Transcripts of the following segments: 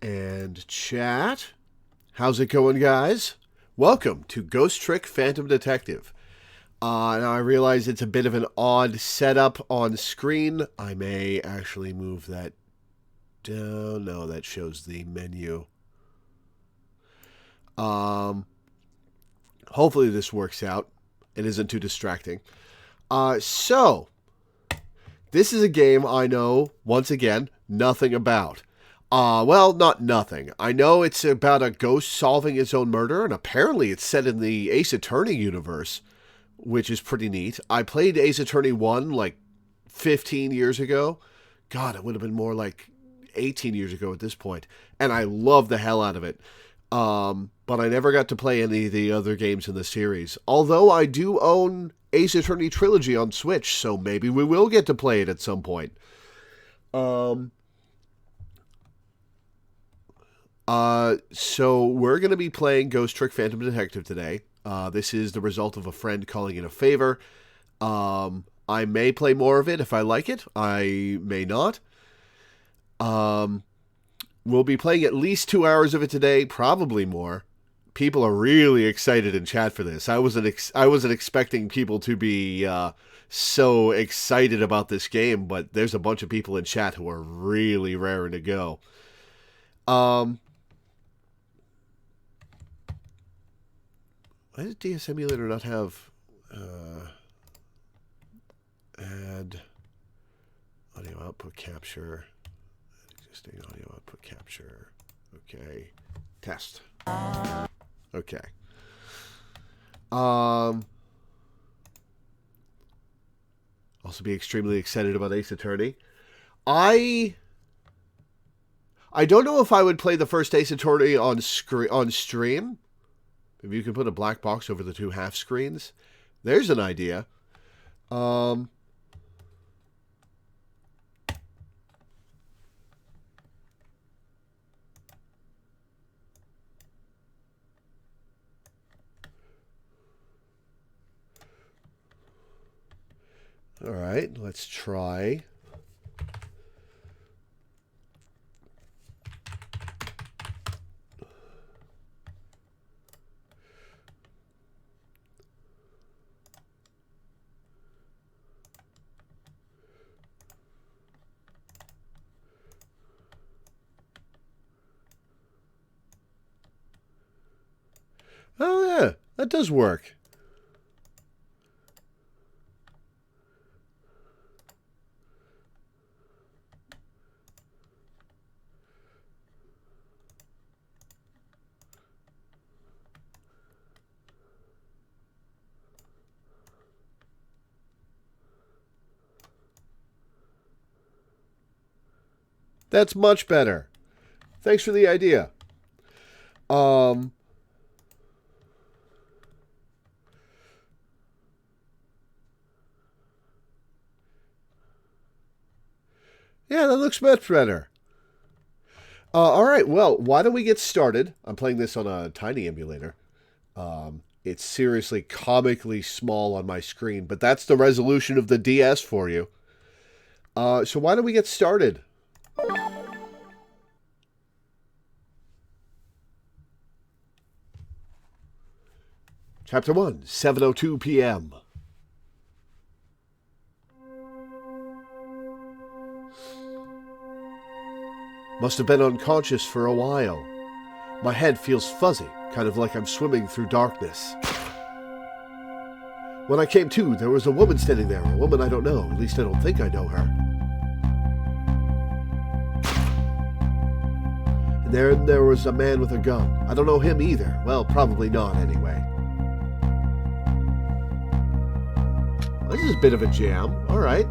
And chat. How's it going, guys? Welcome to Ghost Trick Phantom Detective. Now I realize it's a bit of an odd setup on screen. I may actually move that down. No, that shows the menu. Hopefully this works out. It isn't too distracting. So, this is a game I know, once again, nothing about. Well, not nothing. I know it's about a ghost solving its own murder, and apparently it's set in the Ace Attorney universe, which is pretty neat. I played Ace Attorney 1 like 15 years ago. God, it would have been more like 18 years ago at this point. And I love the hell out of it. But I never got to play any of the other games in the series. Although I do own Ace Attorney Trilogy on Switch, so maybe we will get to play it at some point. So we're going to be playing Ghost Trick Phantom Detective today. This is the result of a friend calling in a favor. I may play more of it if I like it. I may not. We'll be playing at least 2 hours of it today, probably more. People are really excited in chat for this. I wasn't expecting people to be so excited about this game, but there's a bunch of people in chat who are really raring to go. Why does DS Emulator not have add audio output capture? Existing audio output capture. Okay. Test. Okay. Also be extremely excited about Ace Attorney. I don't know if I would play the first Ace Attorney on stream. If you can put a black box over the two half screens. There's an idea. All right, let's try. Oh, yeah, that does work. That's much better. Thanks for the idea. Yeah, that looks much better. All right, well, why don't we get started? I'm playing this on a tiny emulator. It's seriously comically small on my screen, but that's the resolution of the DS for you. So why don't we get started? Chapter 1, 7:02 p.m. Must have been unconscious for a while. My head feels fuzzy, kind of like I'm swimming through darkness. When I came to, there was a woman standing there, a woman I don't know, at least I don't think I know her. And there was a man with a gun. I don't know him either. Well, probably not anyway. This is a bit of a jam. All right.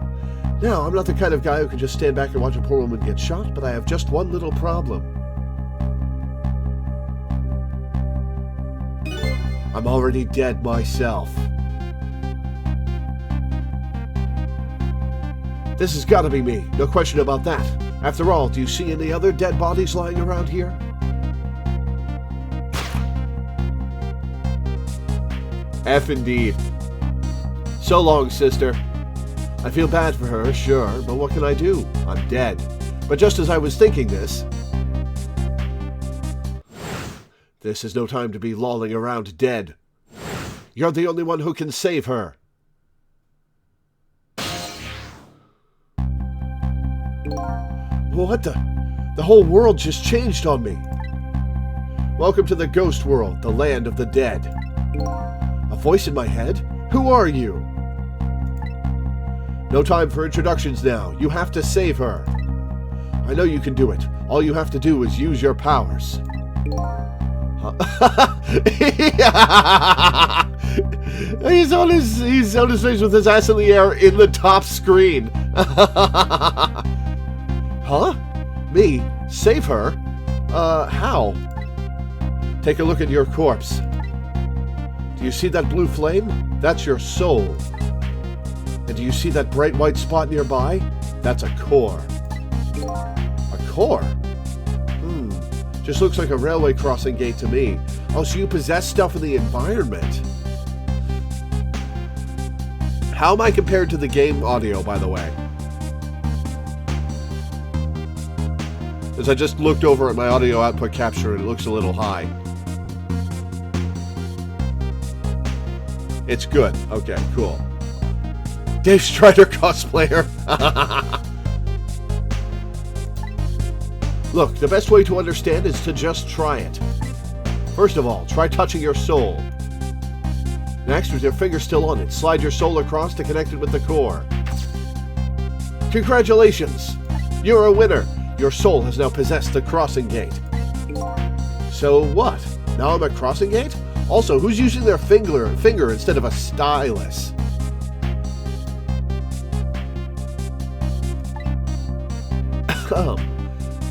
Now, I'm not the kind of guy who can just stand back and watch a poor woman get shot, but I have just one little problem. I'm already dead myself. This has got to be me. No question about that. After all, do you see any other dead bodies lying around here? F indeed. So long, sister. I feel bad for her, sure, but what can I do? I'm dead. But just as I was thinking this, This is no time to be lolling around dead. You're the only one who can save her. What the? The whole world just changed on me. Welcome to the ghost world, the land of the dead. A voice in my head? Who are you? No time for introductions now. You have to save her. I know you can do it. All you have to do is use your powers. He's on his face with his ass in the air in the top screen. Huh? Me? Save her? How? Take a look at your corpse. Do you see that blue flame? That's your soul. And do you see that bright white spot nearby? That's a core. A core? Just looks like a railway crossing gate to me. Oh, so you possess stuff in the environment. How am I compared to the game audio, by the way? As I just looked over at my audio output capture and it looks a little high. It's good. Okay, cool. Dave Strider cosplayer. Look, the best way to understand is to just try it. First of all, try touching your soul. Next, with your finger still on it, slide your soul across to connect it with the core. Congratulations! You're a winner! Your soul has now possessed the crossing gate. So what? Now I'm at crossing gate? Also, who's using their finger instead of a stylus?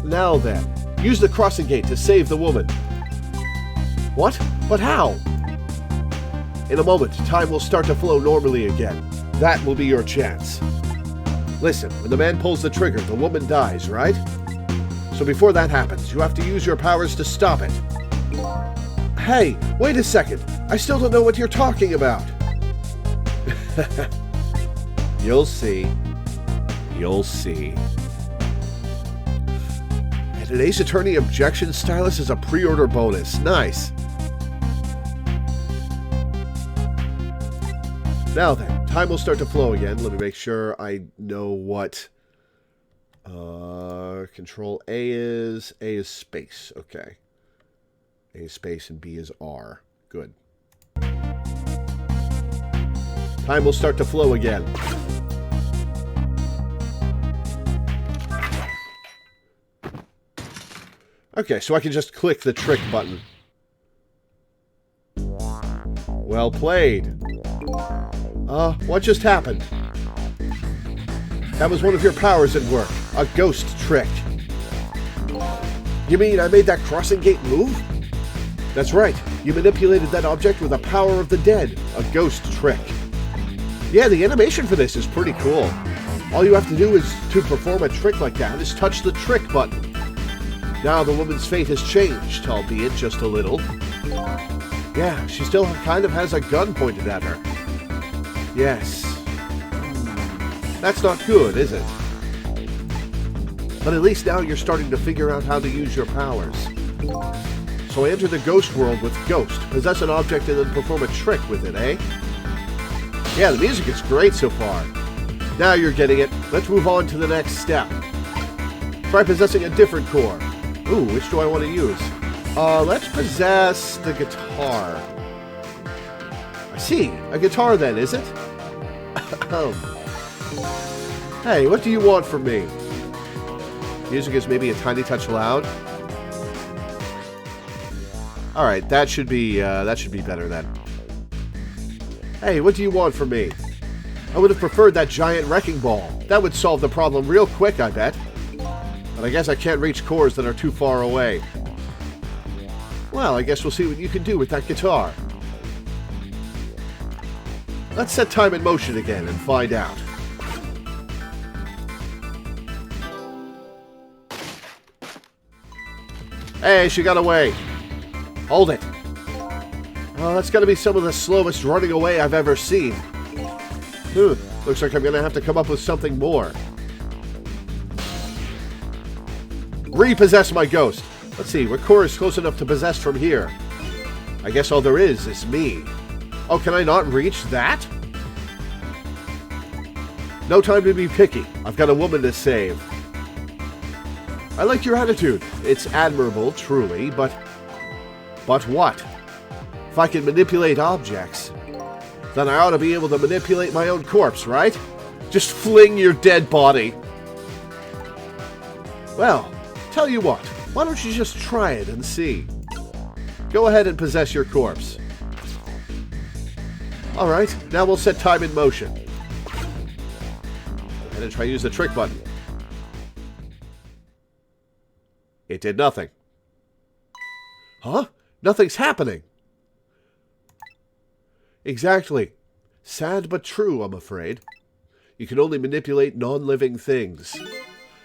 Now then, use the crossing gate to save the woman. What? But how? In a moment, time will start to flow normally again. That will be your chance. Listen, when the man pulls the trigger, the woman dies, right? So before that happens, you have to use your powers to stop it. Hey, wait a second. I still don't know what you're talking about. You'll see. You'll see. And an Ace Attorney objection stylus is a pre-order bonus. Nice. Now then, time will start to flow again. Let me make sure I know what Control A is. A is space. Okay. A is space and B is R. Good. Time will start to flow again. Okay, so I can just click the trick button. Well played. What just happened? That was one of your powers at work. A ghost trick. You mean I made that crossing gate move? That's right. You manipulated that object with the power of the dead. A ghost trick. Yeah, the animation for this is pretty cool. All you have to do is to perform a trick like that is touch the trick button. Now the woman's fate has changed, albeit just a little. Yeah, she still kind of has a gun pointed at her. Yes. That's not good, is it? But at least now you're starting to figure out how to use your powers. So enter the ghost world with Ghost. Possess an object and then perform a trick with it, eh? Yeah, the music is great so far. Now you're getting it. Let's move on to the next step. Try possessing a different core. Ooh, which do I want to use? Let's possess the guitar. I see. A guitar then, is it? Hey, what do you want from me? Music is maybe a tiny touch loud. Alright, that should be better then. Hey, what do you want from me? I would have preferred that giant wrecking ball. That would solve the problem real quick, I bet. But I guess I can't reach cores that are too far away. Well, I guess we'll see what you can do with that guitar. Let's set time in motion again and find out. Hey, she got away. Hold it. Oh, that's gotta be some of the slowest running away I've ever seen. Looks like I'm gonna have to come up with something more. Repossess my ghost. Let's see, what core is close enough to possess from here? I guess all there is me. Oh, can I not reach that? No time to be picky. I've got a woman to save. I like your attitude. It's admirable, truly, but what? If I can manipulate objects, then I ought to be able to manipulate my own corpse, right? Just fling your dead body. Well, tell you what, why don't you just try it and see? Go ahead and possess your corpse. Alright, now we'll set time in motion. And then try to use the trick button. It did nothing. Huh? Nothing's happening. Exactly. Sad but true, I'm afraid. You can only manipulate non-living things.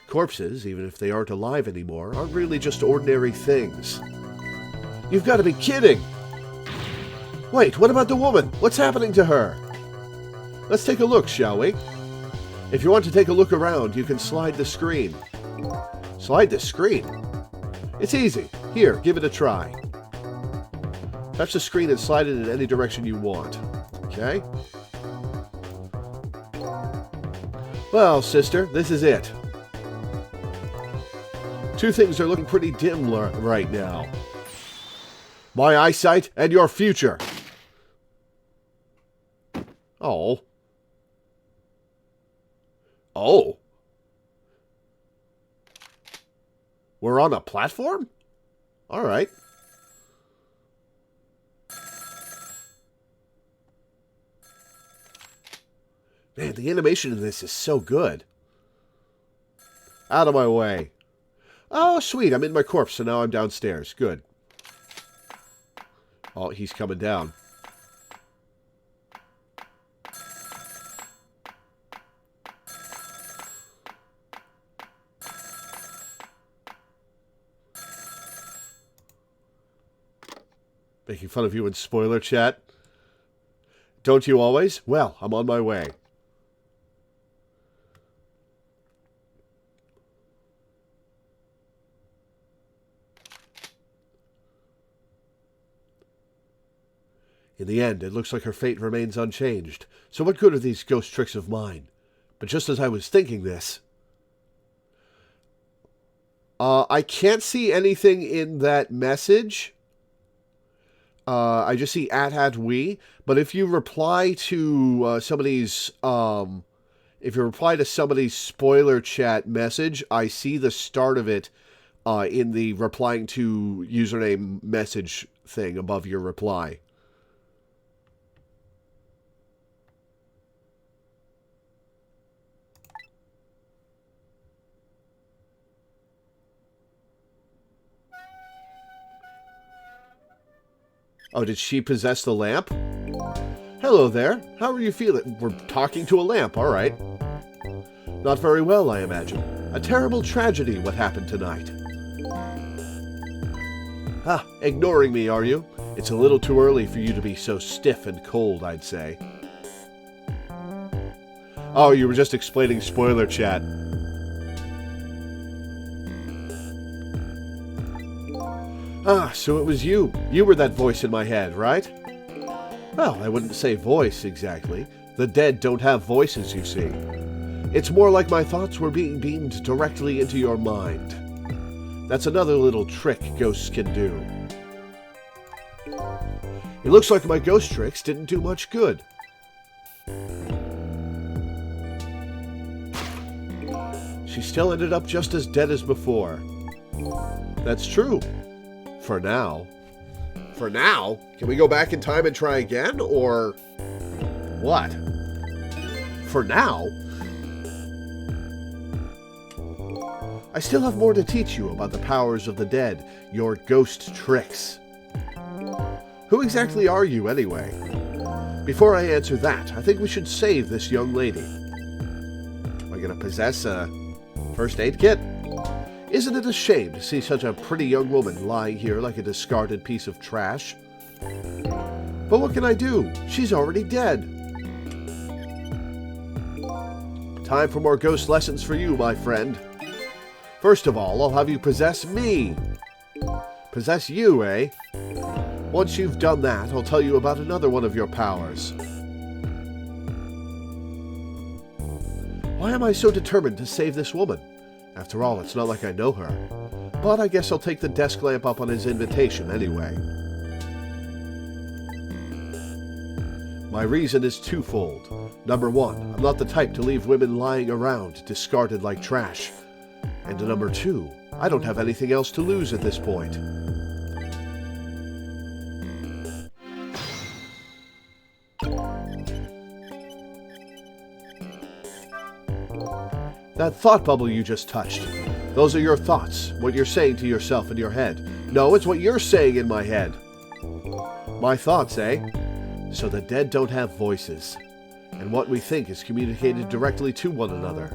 Corpses, even if they aren't alive anymore, aren't really just ordinary things. You've got to be kidding! Wait, what about the woman? What's happening to her? Let's take a look, shall we? If you want to take a look around, you can slide the screen. Slide the screen? It's easy. Here, give it a try. Touch the screen and slide it in any direction you want. Okay? Well, sister, this is it. Two things are looking pretty dim right now. My eyesight and your future. Oh. Oh. We're on a platform? All right. Man, the animation in this is so good. Out of my way. Oh, sweet. I'm in my corpse, so now I'm downstairs. Good. Oh, he's coming down. Making fun of you in spoiler chat. Don't you always? Well, I'm on my way. In the end, it looks like her fate remains unchanged. So what good are these ghost tricks of mine? But just as I was thinking this... I can't see anything in that message. I just see @we. But if you reply to somebody's... if you reply to somebody's spoiler chat message, I see the start of it in the replying to username message thing above your reply. Oh, did she possess the lamp? Hello there. How are you feeling? We're talking to a lamp, all right. Not very well, I imagine. A terrible tragedy what happened tonight. Ah, ignoring me, are you? It's a little too early for you to be so stiff and cold, I'd say. Oh, you were just explaining spoiler chat. Ah, so it was you. You were that voice in my head, right? Well, I wouldn't say voice, exactly. The dead don't have voices, you see. It's more like my thoughts were being beamed directly into your mind. That's another little trick ghosts can do. It looks like my ghost tricks didn't do much good. She still ended up just as dead as before. That's true. For now. For now? Can we go back in time and try again, or what? For now? I still have more to teach you about the powers of the dead, your ghost tricks. Who exactly are you, anyway? Before I answer that, I think we should save this young lady. Am I going to possess a first aid kit? Isn't it a shame to see such a pretty young woman lying here like a discarded piece of trash? But what can I do? She's already dead. Time for more ghost lessons for you, my friend. First of all, I'll have you possess me. Possess you, eh? Once you've done that, I'll tell you about another one of your powers. Why am I so determined to save this woman? After all, it's not like I know her. But I guess I'll take the desk lamp up on his invitation anyway. My reason is twofold. Number one, I'm not the type to leave women lying around, discarded like trash. And number two, I don't have anything else to lose at this point. That thought bubble you just touched. Those are your thoughts, what you're saying to yourself in your head. No, it's what you're saying in my head. My thoughts, eh? So the dead don't have voices. And what we think is communicated directly to one another.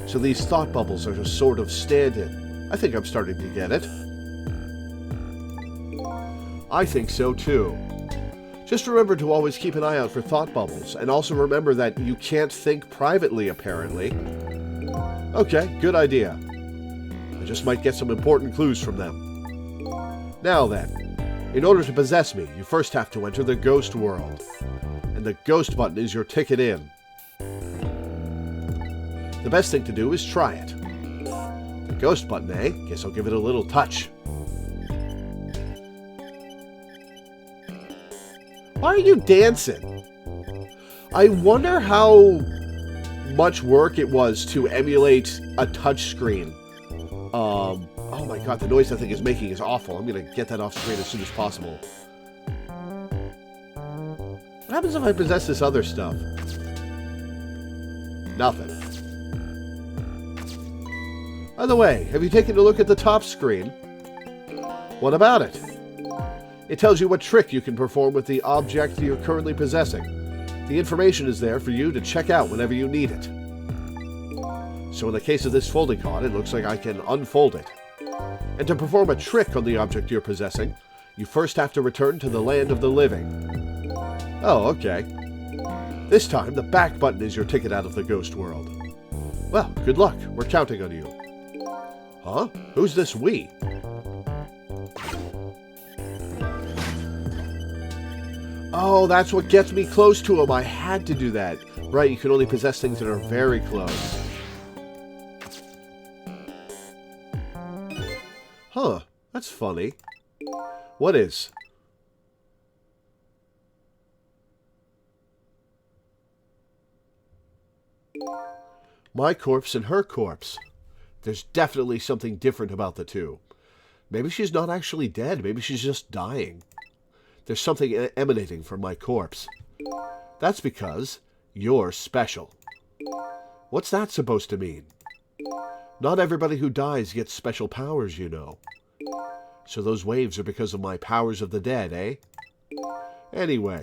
So these thought bubbles are a sort of stand-in. I think I'm starting to get it. I think so too. Just remember to always keep an eye out for thought bubbles, and also remember that you can't think privately, apparently. Okay, good idea. I just might get some important clues from them. Now then, in order to possess me, you first have to enter the ghost world. And the ghost button is your ticket in. The best thing to do is try it. The ghost button, eh? Guess I'll give it a little touch. Why are you dancing? I wonder how much work it was to emulate a touchscreen. Oh my god, the noise that thing is making is awful. I'm gonna get that off screen as soon as possible. What happens if I possess this other stuff? Nothing. By the way, have you taken a look at the top screen? What about it? It tells you what trick you can perform with the object you're currently possessing. The information is there for you to check out whenever you need it. So in the case of this folding card, it looks like I can unfold it. And to perform a trick on the object you're possessing, you first have to return to the land of the living. Oh, okay. This time, the back button is your ticket out of the ghost world. Well, good luck. We're counting on you. Huh? Who's this we? Oh, that's what gets me close to him. I had to do that. Right, you can only possess things that are very close. Huh, that's funny. What is? My corpse and her corpse. There's definitely something different about the two. Maybe she's not actually dead. Maybe she's just dying. There's something emanating from my corpse. That's because you're special. What's that supposed to mean? Not everybody who dies gets special powers, you know. So those waves are because of my powers of the dead, eh? Anyway.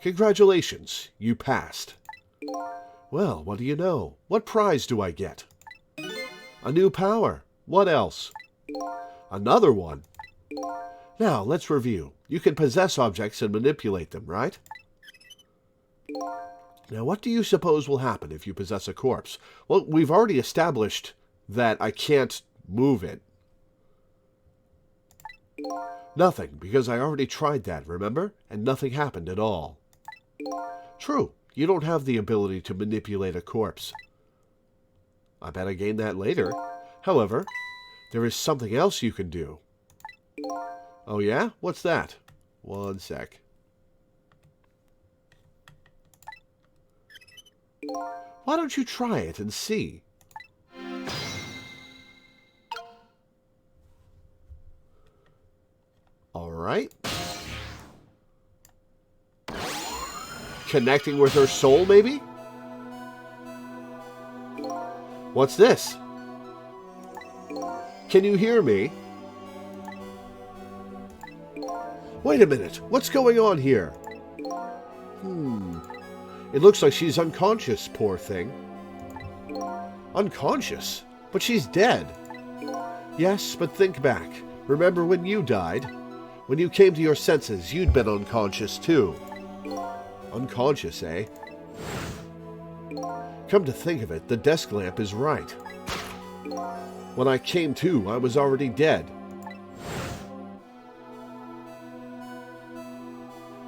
Congratulations, you passed. Well, what do you know? What prize do I get? A new power. What else? Another one. Now, let's review. You can possess objects and manipulate them, right? Now, what do you suppose will happen if you possess a corpse? Well, we've already established that I can't move it. Nothing, because I already tried that, remember? And nothing happened at all. True, you don't have the ability to manipulate a corpse. I bet I gain that later. However, there is something else you can do. Oh yeah? What's that? One sec. Why don't you try it and see? Alright. Connecting with her soul, maybe? What's this? Can you hear me? Wait a minute, what's going on here? It looks like she's unconscious, poor thing. Unconscious? But she's dead. Yes, but think back. Remember when you died? When you came to your senses, you'd been unconscious too. Unconscious, eh? Come to think of it, the desk lamp is right. When I came to, I was already dead.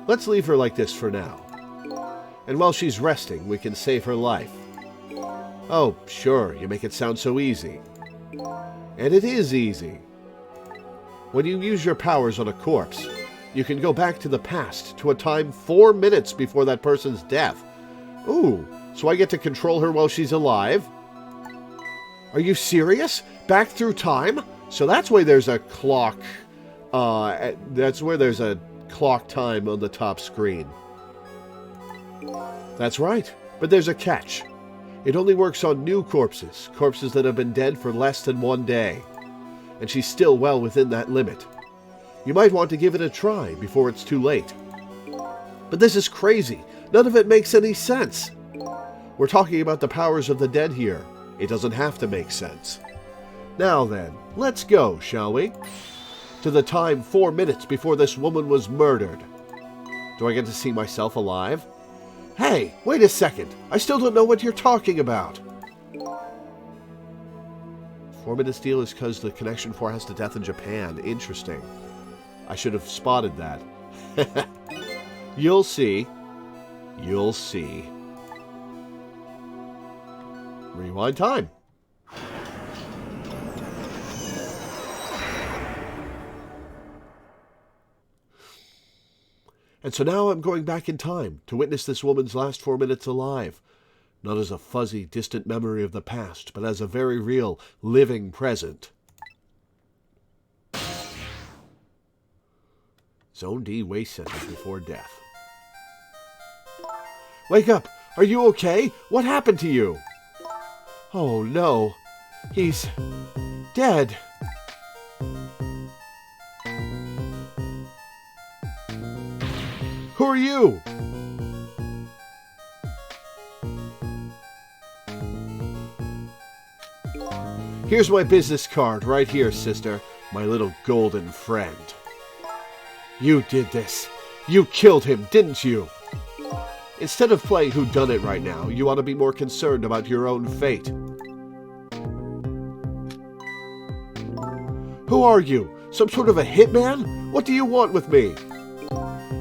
Let's leave her like this for now. And while she's resting, we can save her life. Oh, sure, you make it sound so easy. And it is easy. When you use your powers on a corpse, you can go back to the past, to a time 4 minutes before that person's death. Ooh, so I get to control her while she's alive? Are you serious? Back through time? So that's why there's a clock. That's where there's a clock time on the top screen. That's right, but there's a catch. It only works on new corpses, corpses that have been dead for less than 1 day. And she's still well within that limit. You might want to give it a try before it's too late. But this is crazy. None of it makes any sense. We're talking about the powers of the dead here. It doesn't have to make sense. Now then, let's go, shall we? To the time 4 minutes before this woman was murdered. Do I get to see myself alive? Hey, wait a second. I still don't know what you're talking about. 4 minutes deal is because the connection has to death in Japan. Interesting. I should have spotted that. You'll see. You'll see. Rewind time. And so now I'm going back in time to witness this woman's last 4 minutes alive. Not as a fuzzy, distant memory of the past, but as a very real, living present. Zone D waste sentence before death. Wake up! Are you okay? What happened to you? Oh no. He's dead. Who are you? Here's my business card right here, sister. My little golden friend. You did this. You killed him, didn't you? Instead of playing whodunit right now, you ought to be more concerned about your own fate. Who are you? Some sort of a hitman? What do you want with me?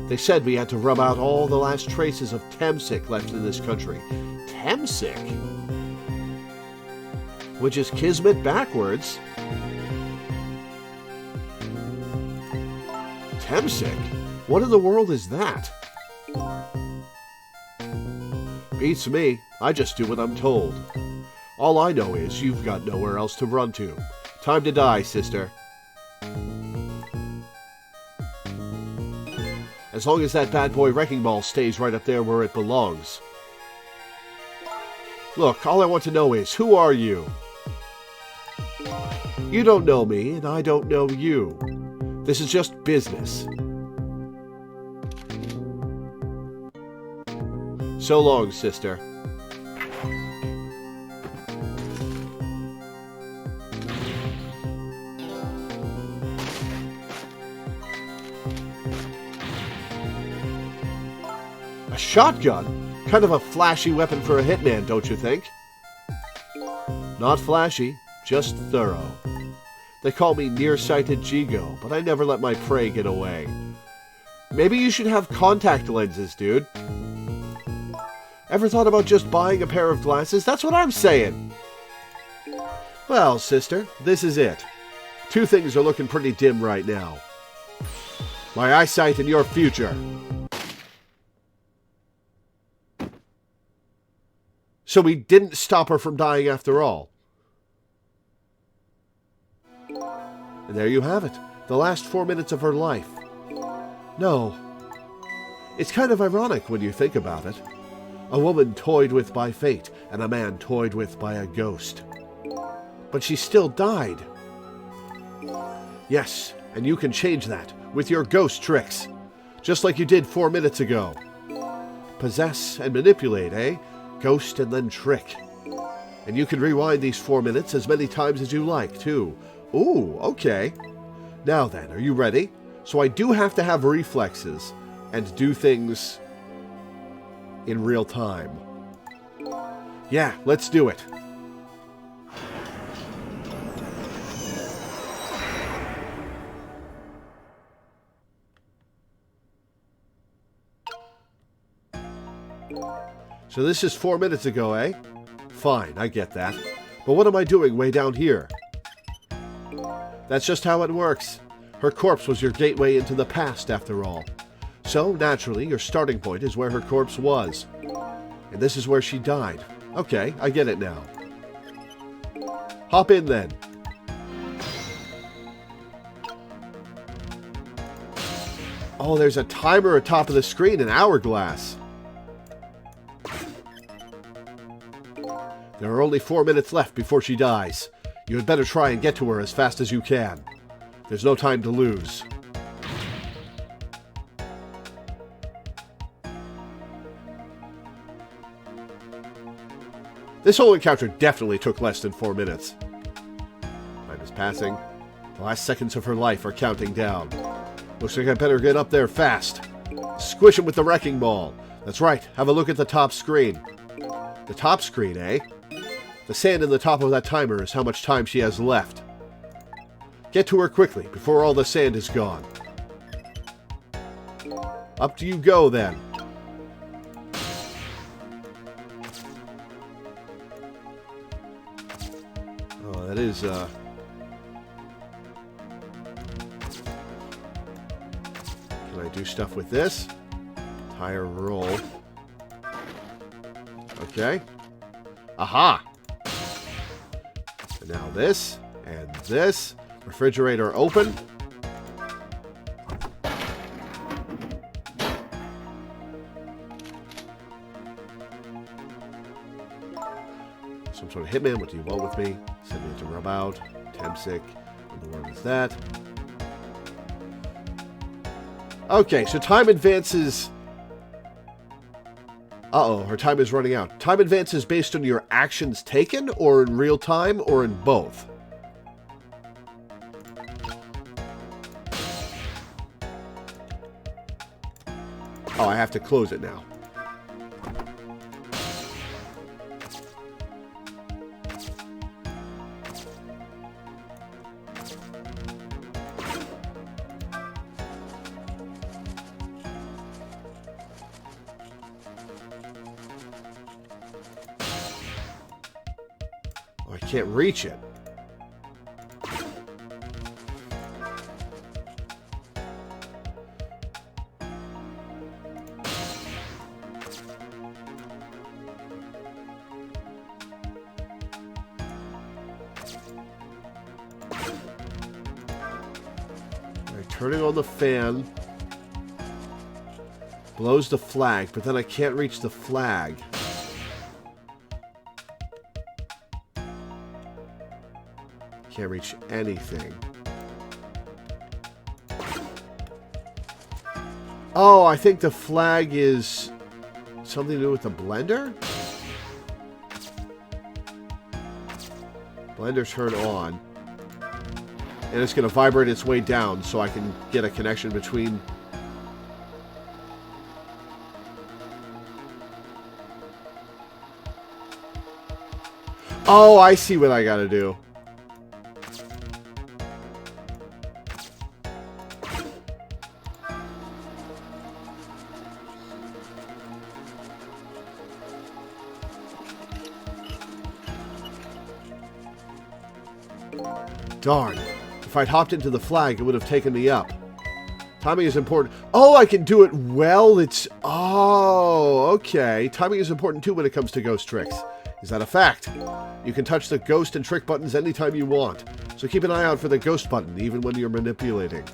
They said we had to rub out all the last traces of Temsic left in this country. Temsic? Which is Kismet backwards. Temsic? What in the world is that? Beats me. I just do what I'm told. All I know is you've got nowhere else to run to. Time to die, sister. As long as that bad boy wrecking ball stays right up there where it belongs. Look, all I want to know is, who are you? You don't know me, and I don't know you. This is just business. So long, sister. A shotgun? Kind of a flashy weapon for a hitman, don't you think? Not flashy, just thorough. They call me nearsighted Jigo, but I never let my prey get away. Maybe you should have contact lenses, dude. Ever thought about just buying a pair of glasses? That's what I'm saying. Well, sister, this is it. Two things are looking pretty dim right now. My eyesight and your future. So we didn't stop her from dying after all. And there you have it. The last 4 minutes of her life. No. It's kind of ironic when you think about it. A woman toyed with by fate, and a man toyed with by a ghost. But she still died. Yes, and you can change that with your ghost tricks. Just like you did 4 minutes ago. Possess and manipulate, eh? Ghost and then trick. And you can rewind these 4 minutes as many times as you like, too. Ooh, okay. Now then, are you ready? So I do have to have reflexes and do things in real time. Yeah, let's do it. So this is 4 minutes ago, eh? Fine, I get that. But what am I doing way down here? That's just how it works. Her corpse was your gateway into the past, after all. So, naturally, your starting point is where her corpse was. And this is where she died. Okay, I get it now. Hop in, then. Oh, there's a timer atop of the screen, an hourglass. There are only 4 minutes left before she dies. You had better try and get to her as fast as you can. There's no time to lose. This whole encounter definitely took less than 4 minutes. Time is passing. The last seconds of her life are counting down. Looks like I better get up there fast. Squish him with the wrecking ball. That's right, have a look at the top screen. The top screen, eh? The sand in the top of that timer is how much time she has left. Get to her quickly, before all the sand is gone. Up to you go, then. Oh, that is, Can I do stuff with this? Tire roll. Okay. Aha! And now this, and this. Refrigerator open. Some sort of hitman. What do you want with me? Send me to rub out. Tempsick. What in the world is that? Okay, so time advances. Uh-oh, her time is running out. Time advances based on your actions taken, or in real time, or in both? Oh, I have to close it now. Oh, I can't reach it. Turning on the fan blows the flag, but then I can't reach the flag. Can't reach anything. Oh, I think the flag is something to do with the blender? Blender turn on. And it's going to vibrate its way down so I can get a connection between... Oh, I see what I got to do. Darn. If I'd hopped into the flag, it would have taken me up. Timing is important. Oh, I can do it well. It's... Oh, okay. Timing is important too when it comes to ghost tricks. Is that a fact? You can touch the ghost and trick buttons anytime you want. So keep an eye out for the ghost button, even when you're manipulating.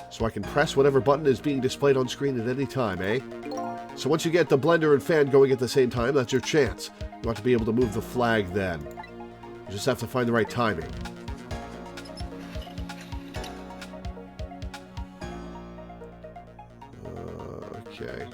So I can press whatever button is being displayed on screen at any time, eh? So once you get the blender and fan going at the same time, that's your chance. You want to be able to move the flag then. You just have to find the right timing. Okay.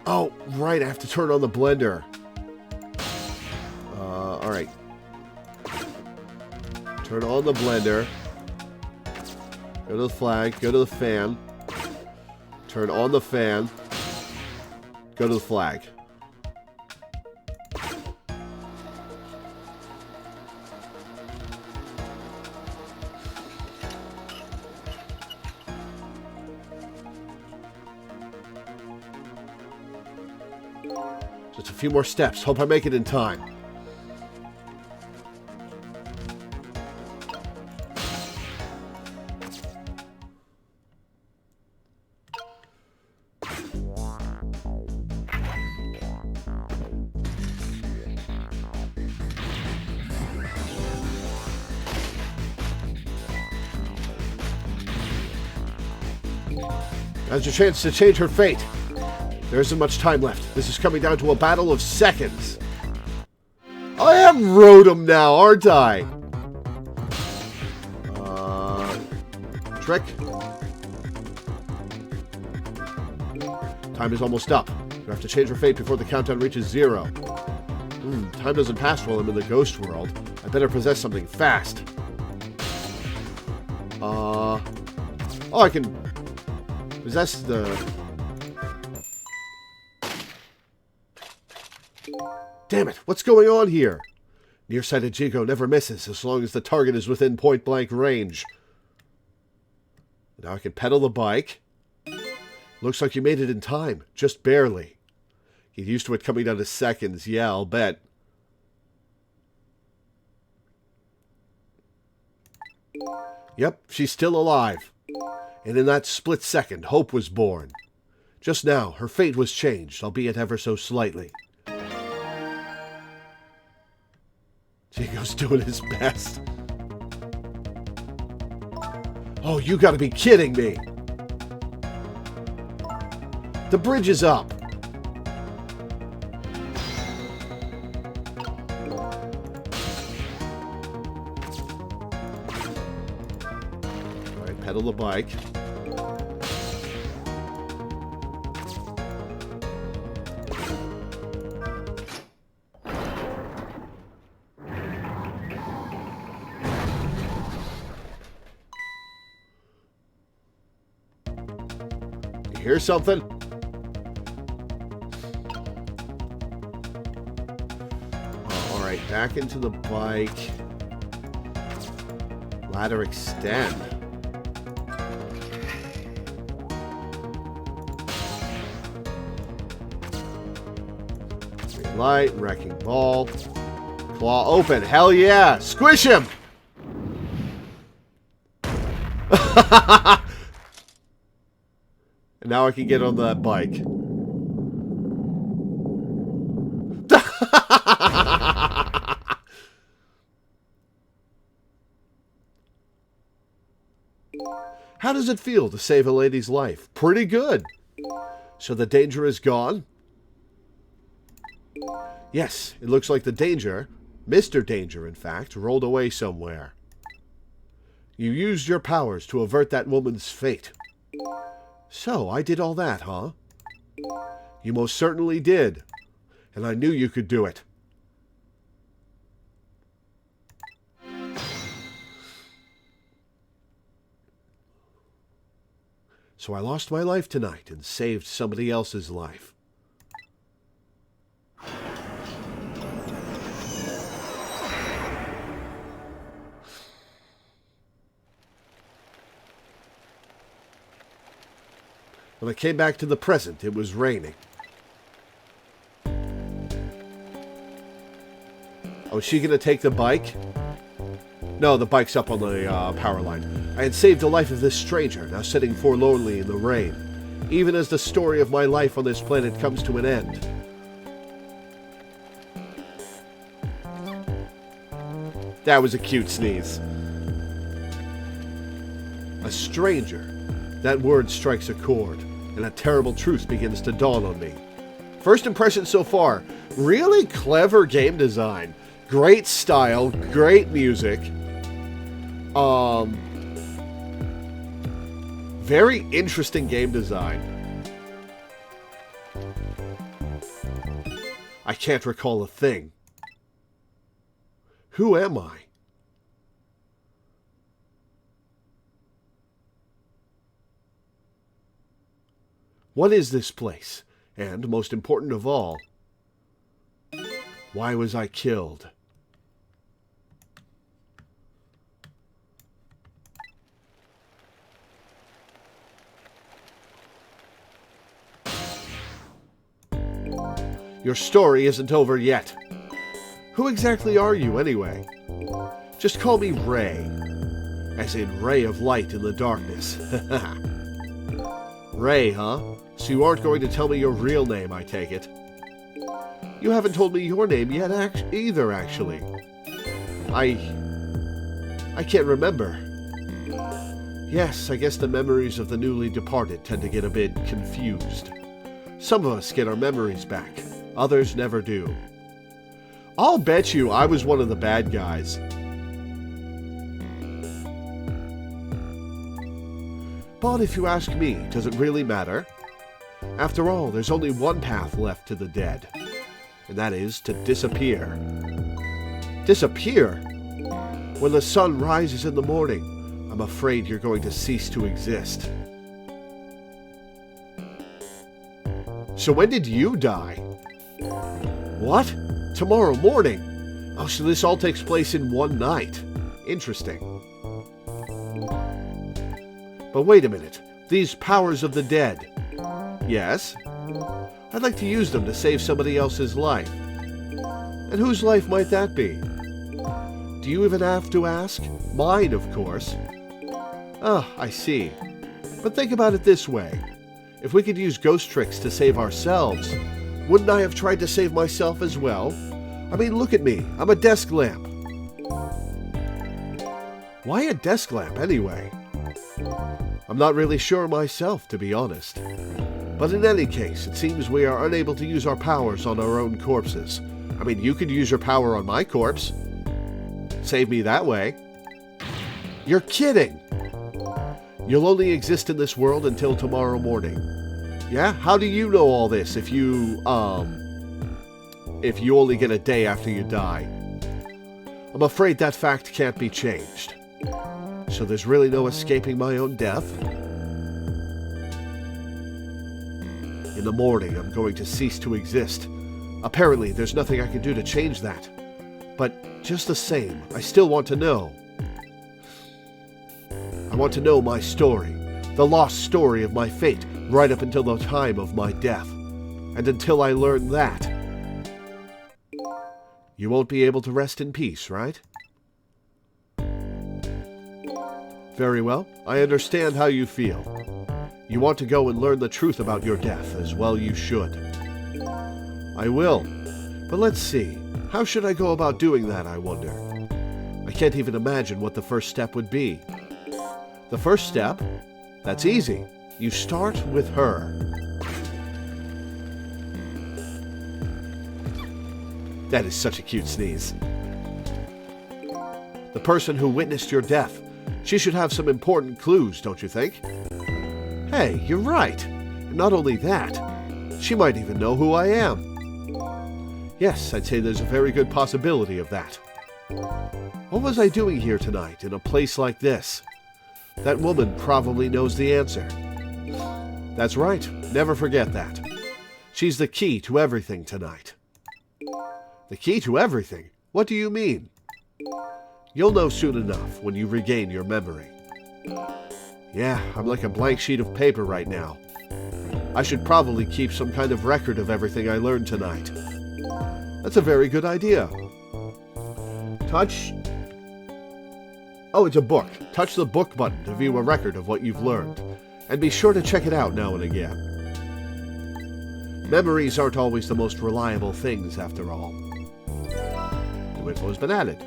Oh, right, I have to turn on the blender. Alright. Turn on the blender. Go to the flag, go to the fan. Turn on the fan. Go to the flag. Just a few more steps. Hope I make it in time. Now's your chance to change her fate. There isn't much time left. This is coming down to a battle of seconds. I am Rotom now, aren't I? Trick. Time is almost up. You have to change her fate before the countdown reaches 0. Time doesn't pass while I'm in the ghost world. I better possess something fast. Oh, I can possess the... Damn it, what's going on here? Nearsighted Jigo never misses as long as the target is within point-blank range. Now I can pedal the bike. Looks like you made it in time, just barely. Get used to it coming down to seconds, yeah, I'll bet. Yep, she's still alive. And in that split second, hope was born. Just now, her fate was changed, albeit ever so slightly. Jigo's doing his best. Oh, you gotta be kidding me! The bridge is up! Alright, pedal the bike. Hear something? Oh, alright, back into the bike. Ladder extend. Green light, wrecking ball. Claw open, hell yeah! Squish him! And now I can get on that bike. How does it feel to save a lady's life? Pretty good. So the danger is gone? Yes, it looks like the danger, Mr. Danger in fact, rolled away somewhere. You used your powers to avert that woman's fate. So, I did all that, huh? You most certainly did. And I knew you could do it. So I lost my life tonight and saved somebody else's life. When I came back to the present, it was raining. Oh, is she going to take the bike? No, the bike's up on the power line. I had saved the life of this stranger, now sitting forlornly in the rain, even as the story of my life on this planet comes to an end. That was a cute sneeze. A stranger. That word strikes a chord, and a terrible truth begins to dawn on me. First impression so far, really clever game design. Great style, great music. Very interesting game design. I can't recall a thing. Who am I? What is this place? And, most important of all, why was I killed? Your story isn't over yet. Who exactly are you, anyway? Just call me Ray, as in ray of light in the darkness. Ray, huh? So you aren't going to tell me your real name, I take it. You haven't told me your name yet either, actually. I can't remember. Yes, I guess the memories of the newly departed tend to get a bit confused. Some of us get our memories back. Others never do. I'll bet you I was one of the bad guys. But if you ask me, does it really matter? After all, there's only one path left to the dead, and that is to disappear. Disappear? When the sun rises in the morning, I'm afraid you're going to cease to exist. So when did you die? What? Tomorrow morning? Oh, so this all takes place in one night. Interesting. But wait a minute. These powers of the dead. Yes? I'd like to use them to save somebody else's life. And whose life might that be? Do you even have to ask? Mine, of course. Ah, I see. But think about it this way. If we could use ghost tricks to save ourselves, wouldn't I have tried to save myself as well? I mean, look at me. I'm a desk lamp. Why a desk lamp, anyway? I'm not really sure myself, to be honest. But in any case, it seems we are unable to use our powers on our own corpses. I mean, you could use your power on my corpse. Save me that way. You're kidding! You'll only exist in this world until tomorrow morning. Yeah? How do you know all this if you only get a day after you die? I'm afraid that fact can't be changed. So there's really no escaping my own death? In the morning, I'm going to cease to exist. Apparently, there's nothing I can do to change that. But just the same, I still want to know. I want to know my story, the lost story of my fate, right up until the time of my death. And until I learn that, you won't be able to rest in peace, right? Very well, I understand how you feel. You want to go and learn the truth about your death, as well you should. I will, but let's see. How should I go about doing that, I wonder? I can't even imagine what the first step would be. The first step? That's easy. You start with her. That is such a cute sneeze. The person who witnessed your death. She should have some important clues, don't you think? Hey, you're right. And not only that, she might even know who I am. Yes, I'd say there's a very good possibility of that. What was I doing here tonight, in a place like this? That woman probably knows the answer. That's right, never forget that. She's the key to everything tonight. The key to everything? What do you mean? You'll know soon enough when you regain your memory. Yeah, I'm like a blank sheet of paper right now. I should probably keep some kind of record of everything I learned tonight. That's a very good idea. Touch... Oh, it's a book. Touch the book button to view a record of what you've learned. And be sure to check it out now and again. Memories aren't always the most reliable things, after all. New info's been added.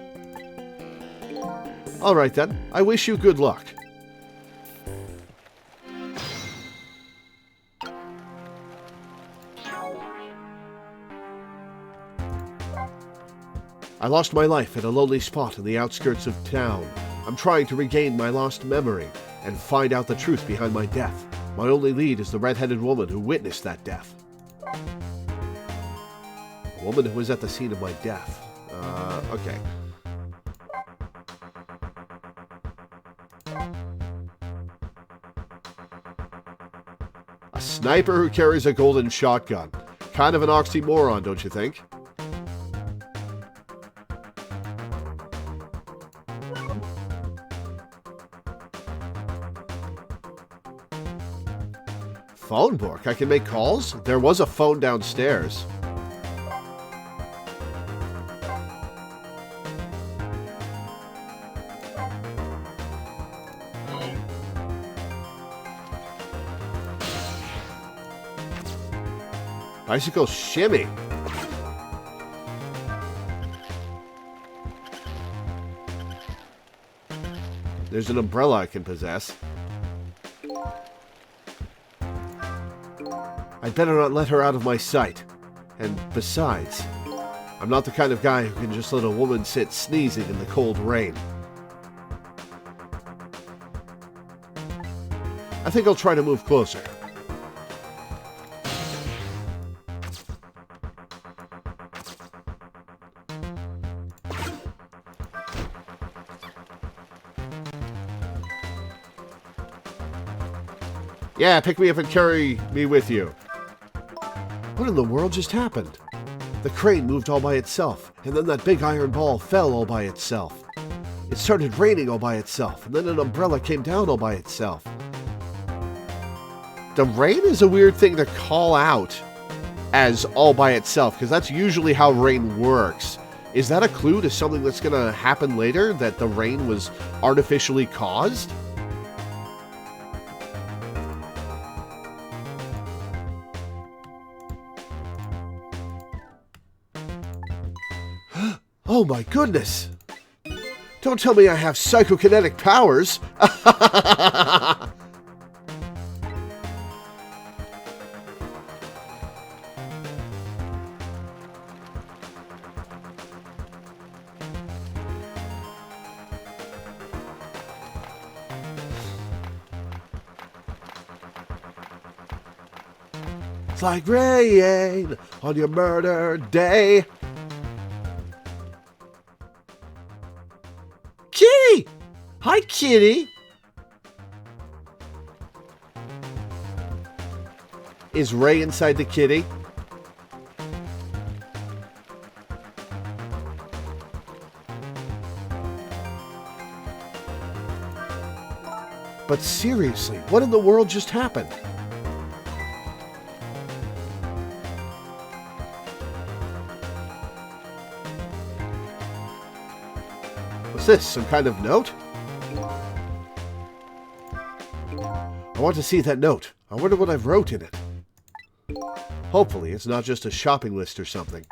Alright then, I wish you good luck. I lost my life at a lonely spot in the outskirts of town. I'm trying to regain my lost memory and find out the truth behind my death. My only lead is the red-headed woman who witnessed that death. A woman who was at the scene of my death. Okay. A sniper who carries a golden shotgun. Kind of an oxymoron, don't you think? Phone book? I can make calls? There was a phone downstairs. Bicycle shimmy. There's an umbrella I can possess. I'd better not let her out of my sight. And besides, I'm not the kind of guy who can just let a woman sit sneezing in the cold rain. I think I'll try to move closer. Yeah, pick me up and carry me with you. What in the world just happened? The crane moved all by itself, and then that big iron ball fell all by itself. It started raining all by itself, and then an umbrella came down all by itself. The rain is a weird thing to call out as all by itself, because that's usually how rain works. Is that a clue to something that's going to happen later, that the rain was artificially caused? Oh my goodness! Don't tell me I have psychokinetic powers! It's like rain on your murder day. Kitty! Hi, Kitty! Is Ray inside the kitty? But seriously, what in the world just happened? What's this, some kind of note? I want to see that note. I wonder what I've wrote in it. Hopefully, it's not just a shopping list or something.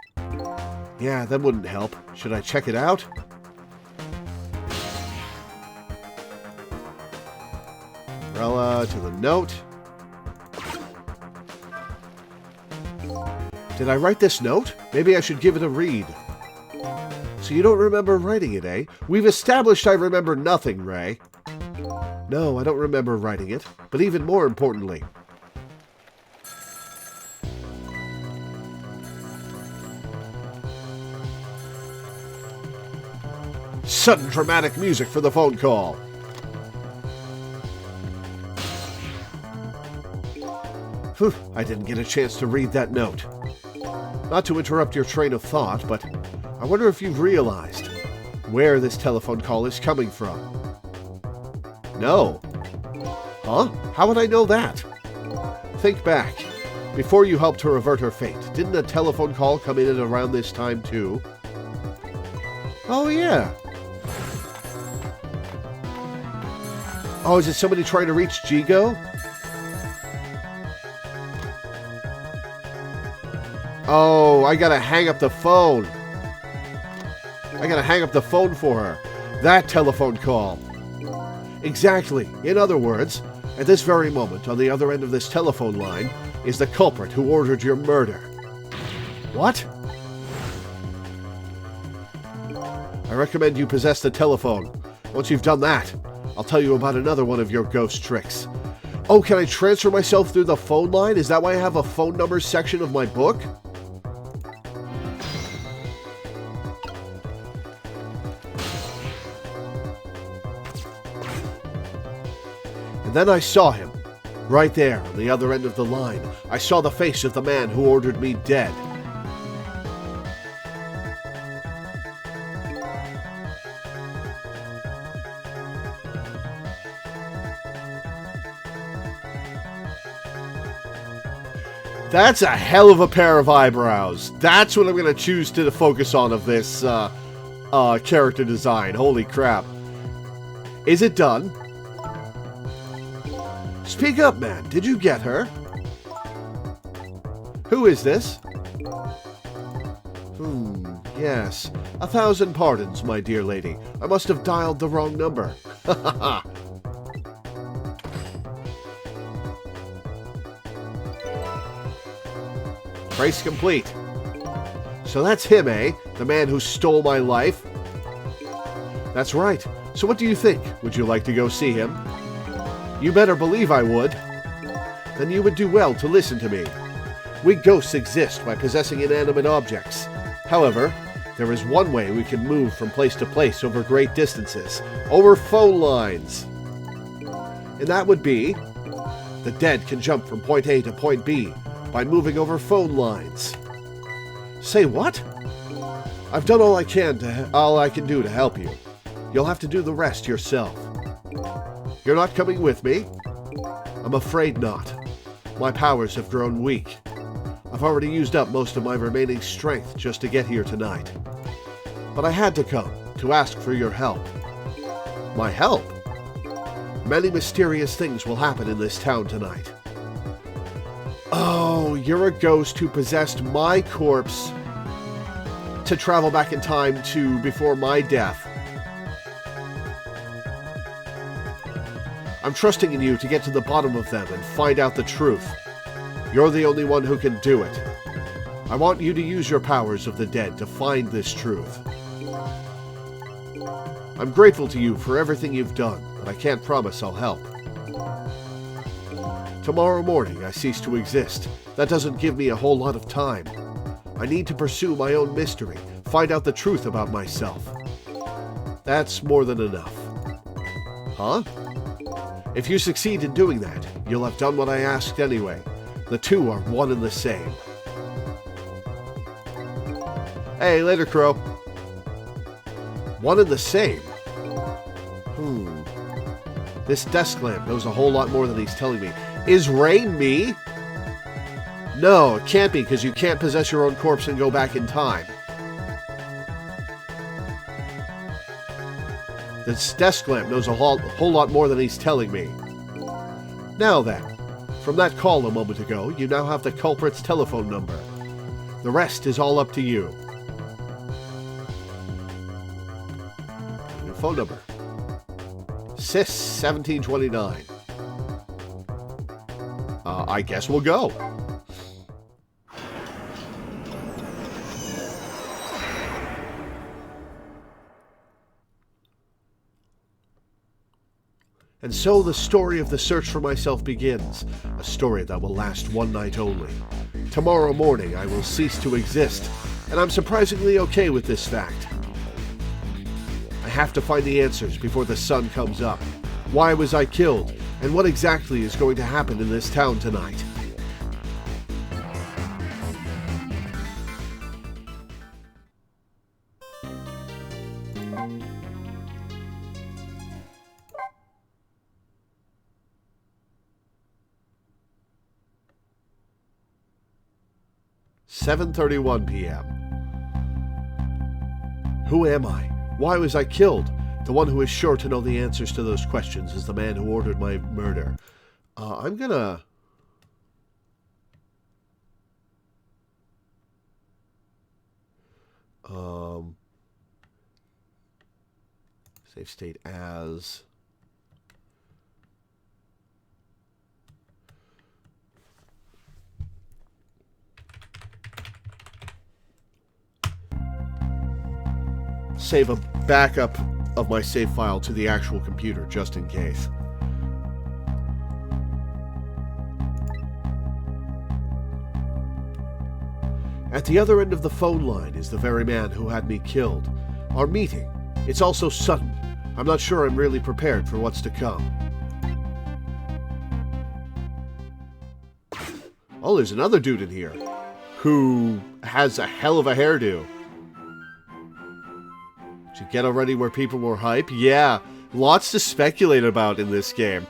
Yeah, that wouldn't help. Should I check it out? Umbrella to the note. Did I write this note? Maybe I should give it a read. So you don't remember writing it, eh? We've established I remember nothing, Ray. No, I don't remember writing it. But even more importantly... Sudden dramatic music for the phone call. Phew, I didn't get a chance to read that note. Not to interrupt your train of thought, but I wonder if you've realized where this telephone call is coming from. No. Huh? How would I know that? Think back. Before you helped her avert her fate, didn't a telephone call come in at around this time too? Oh yeah. Oh, is it somebody trying to reach Jigo? Oh, I gotta hang up the phone. I gotta hang up the phone for her. That telephone call. Exactly. In other words, at this very moment, on the other end of this telephone line, is the culprit who ordered your murder. What? I recommend you possess the telephone. Once you've done that, I'll tell you about another one of your ghost tricks. Oh, can I transfer myself through the phone line? Is that why I have a phone number section of my book? And then I saw him. Right there, on the other end of the line. I saw the face of the man who ordered me dead. That's a hell of a pair of eyebrows. That's what I'm going to choose to focus on of this character design. Holy crap. Is it done? Speak up, man. Did you get her? Who is this? Yes. 1,000 pardons, my dear lady. I must have dialed the wrong number. Ha ha ha. Trace complete. So that's him, eh? The man who stole my life? That's right. So what do you think? Would you like to go see him? You better believe I would. Then you would do well to listen to me. We ghosts exist by possessing inanimate objects. However, there is one way we can move from place to place over great distances. Over phone lines. And that would be... the dead can jump from point A to point B by moving over phone lines. Say what? I've done all I can do to help you. You'll have to do the rest yourself. You're not coming with me? I'm afraid not. My powers have grown weak. I've already used up most of my remaining strength just to get here tonight. But I had to come to ask for your help. My help? Many mysterious things will happen in this town tonight. Oh, you're a ghost who possessed my corpse to travel back in time to before my death. I'm trusting in you to get to the bottom of them and find out the truth. You're the only one who can do it. I want you to use your powers of the dead to find this truth. I'm grateful to you for everything you've done, but I can't promise I'll help. Tomorrow morning I cease to exist. That doesn't give me a whole lot of time. I need to pursue my own mystery, find out the truth about myself. That's more than enough. Huh? If you succeed in doing that, you'll have done what I asked anyway. The two are one and the same. Hey, later, Crow. One and the same? This desk lamp knows a whole lot more than he's telling me. Is Ray me? No, it can't be, because you can't possess your own corpse and go back in time. This desk lamp knows a whole lot more than he's telling me. Now then, from that call a moment ago, you now have the culprit's telephone number. The rest is all up to you. Your phone number. Sis 1729. I guess we'll go. And so the story of the search for myself begins, a story that will last one night only. Tomorrow morning I will cease to exist, and I'm surprisingly okay with this fact. I have to find the answers before the sun comes up. Why was I killed, and what exactly is going to happen in this town tonight? "7:31 p.m. Who am I? Why was I killed? The one who is sure to know the answers to those questions is the man who ordered my murder. I'm gonna... Save state as... Save a backup of my save file to the actual computer, just in case. At the other end of the phone line is the very man who had me killed. Our meeting. It's all so sudden. I'm not sure I'm really prepared for what's to come. Oh, there's another dude in here who has a hell of a hairdo. Did you get already where people were hype? Yeah, lots to speculate about in this game.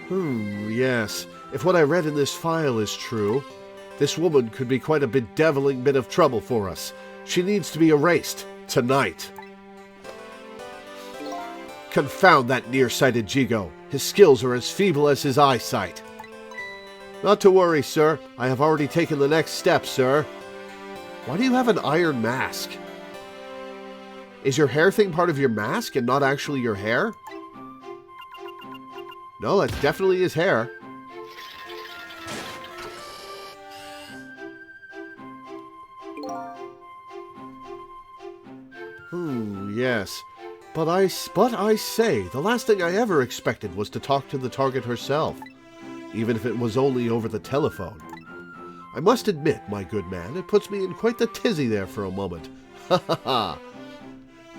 Yes. If what I read in this file is true, this woman could be quite a bedeviling bit of trouble for us. She needs to be erased. Tonight. Confound that nearsighted Jigo. His skills are as feeble as his eyesight. Not to worry, sir. I have already taken the next step, sir. Why do you have an iron mask? Is your hair thing part of your mask and not actually your hair? No, that's definitely his hair. Yes. But I say, the last thing I ever expected was to talk to the target herself, even if it was only over the telephone. I must admit, my good man, it puts me in quite the tizzy there for a moment. Ha ha ha.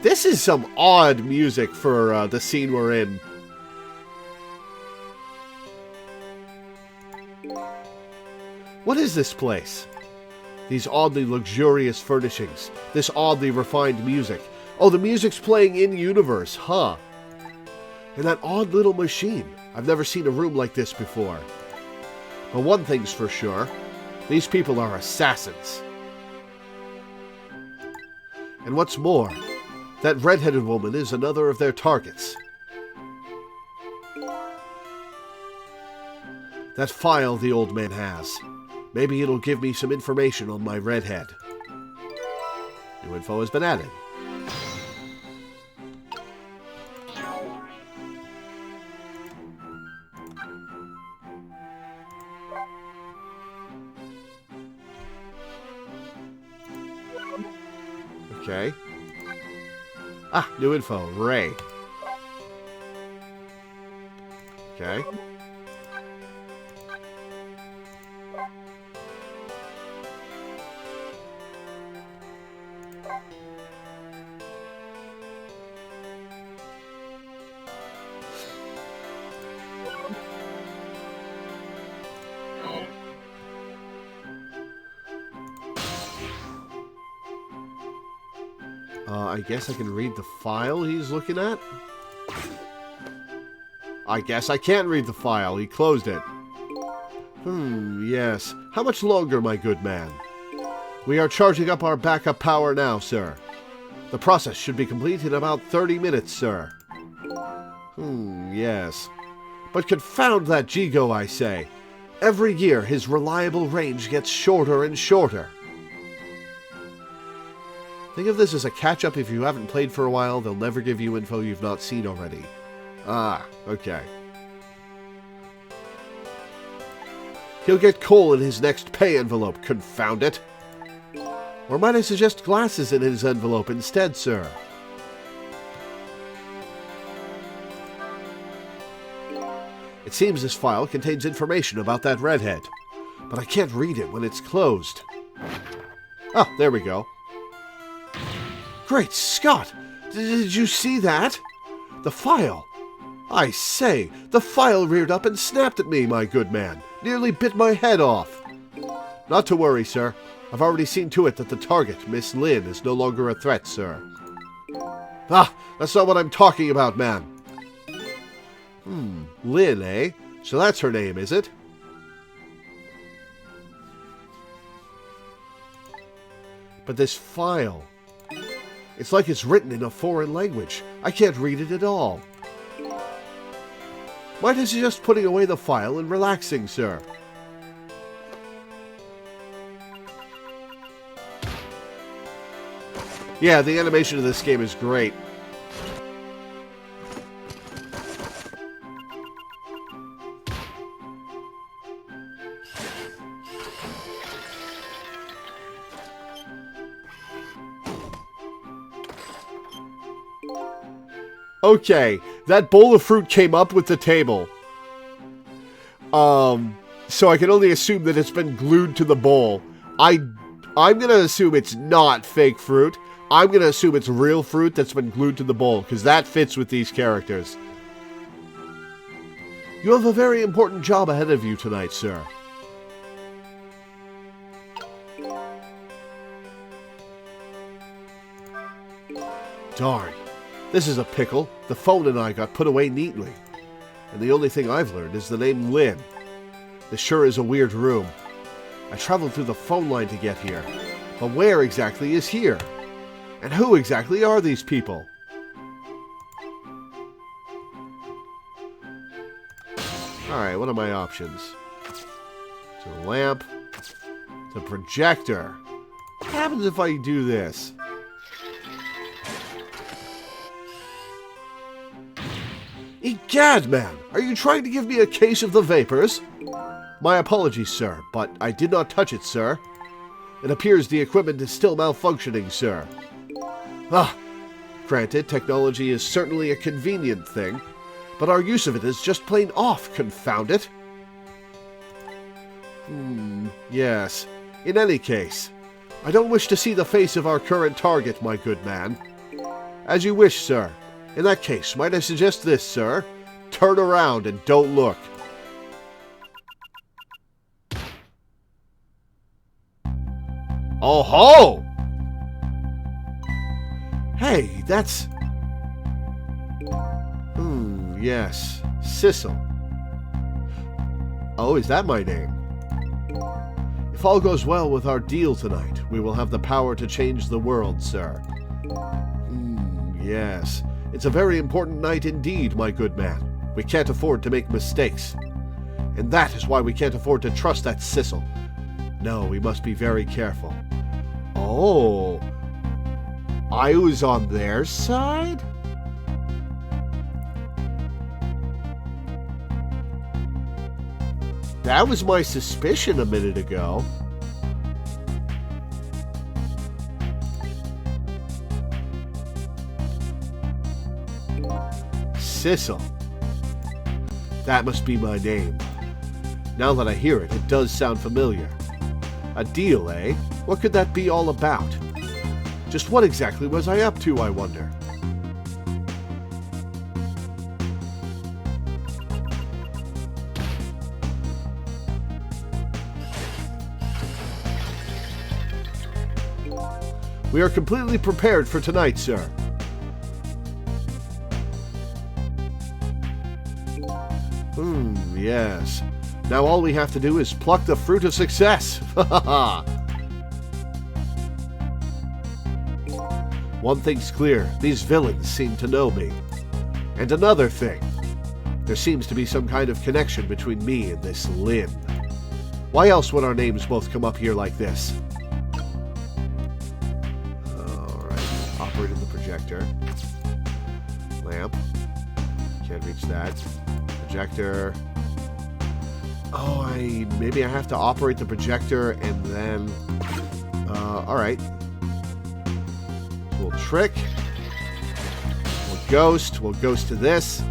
This is some odd music for the scene we're in. What is this place? These oddly luxurious furnishings, this oddly refined music. Oh, the music's playing in-universe, huh? And that odd little machine. I've never seen a room like this before. But one thing's for sure. These people are assassins. And what's more, that red-headed woman is another of their targets. That file the old man has. Maybe it'll give me some information on my redhead. New info has been added. Okay. Ah, new info. Ray. Okay. I guess I can read the file he's looking at? I guess I can't read the file. He closed it. Yes. How much longer, my good man? We are charging up our backup power now, sir. The process should be complete in about 30 minutes, sir. Yes. But confound that Jigo, I say. Every year, his reliable range gets shorter and shorter. Think of this as a catch-up if you haven't played for a while. They'll never give you info you've not seen already. Ah, okay. He'll get coal in his next pay envelope, confound it. Or might I suggest glasses in his envelope instead, sir? It seems this file contains information about that redhead, but I can't read it when it's closed. Oh, there we go. Great Scott! Did you see that? The file! I say, the file reared up and snapped at me, my good man. Nearly bit my head off. Not to worry, sir. I've already seen to it that the target, Miss Lynn, is no longer a threat, sir. Ah, that's not what I'm talking about, man. Lynn, eh? So that's her name, is it? But this file... It's like it's written in a foreign language. I can't read it at all. Might I suggest putting away the file and relaxing, sir? Yeah, the animation of this game is great. Okay, that bowl of fruit came up with the table. So I can only assume that it's been glued to the bowl. I'm gonna assume it's not fake fruit. I'm gonna assume it's real fruit that's been glued to the bowl, because that fits with these characters. You have a very important job ahead of you tonight, sir. Darn. This is a pickle. The phone and I got put away neatly. And the only thing I've learned is the name Lynn. This sure is a weird room. I traveled through the phone line to get here. But where exactly is here? And who exactly are these people? Alright, what are my options? To the lamp. To the projector. What happens if I do this? Egad, man! Are you trying to give me a case of the vapors? My apologies, sir, but I did not touch it, sir. It appears the equipment is still malfunctioning, sir. Ah, granted, technology is certainly a convenient thing, but our use of it is just plain off, confound it. Yes. In any case, I don't wish to see the face of our current target, my good man. As you wish, sir. In that case, might I suggest this, sir? Turn around and don't look. Oh ho! Hey, that's... yes. Sissel. Oh, is that my name? If all goes well with our deal tonight, we will have the power to change the world, sir. Yes. It's a very important night indeed, my good man. We can't afford to make mistakes. And that is why we can't afford to trust that Sissel. No, we must be very careful. Oh, I was on their side? That was my suspicion a minute ago. Sissel. That must be my name. Now that I hear it, it does sound familiar. A deal, eh? What could that be all about? Just what exactly was I up to, I wonder? We are completely prepared for tonight, sir. Yes. Now all we have to do is pluck the fruit of success. One thing's clear. These villains seem to know me. And another thing. There seems to be some kind of connection between me and this Lynn. Why else would our names both come up here like this? Alright. Operating the projector. Lamp. Can't reach that. Projector. Oh, maybe I have to operate the projector and then... alright. We'll trick. We'll ghost. We'll ghost to this.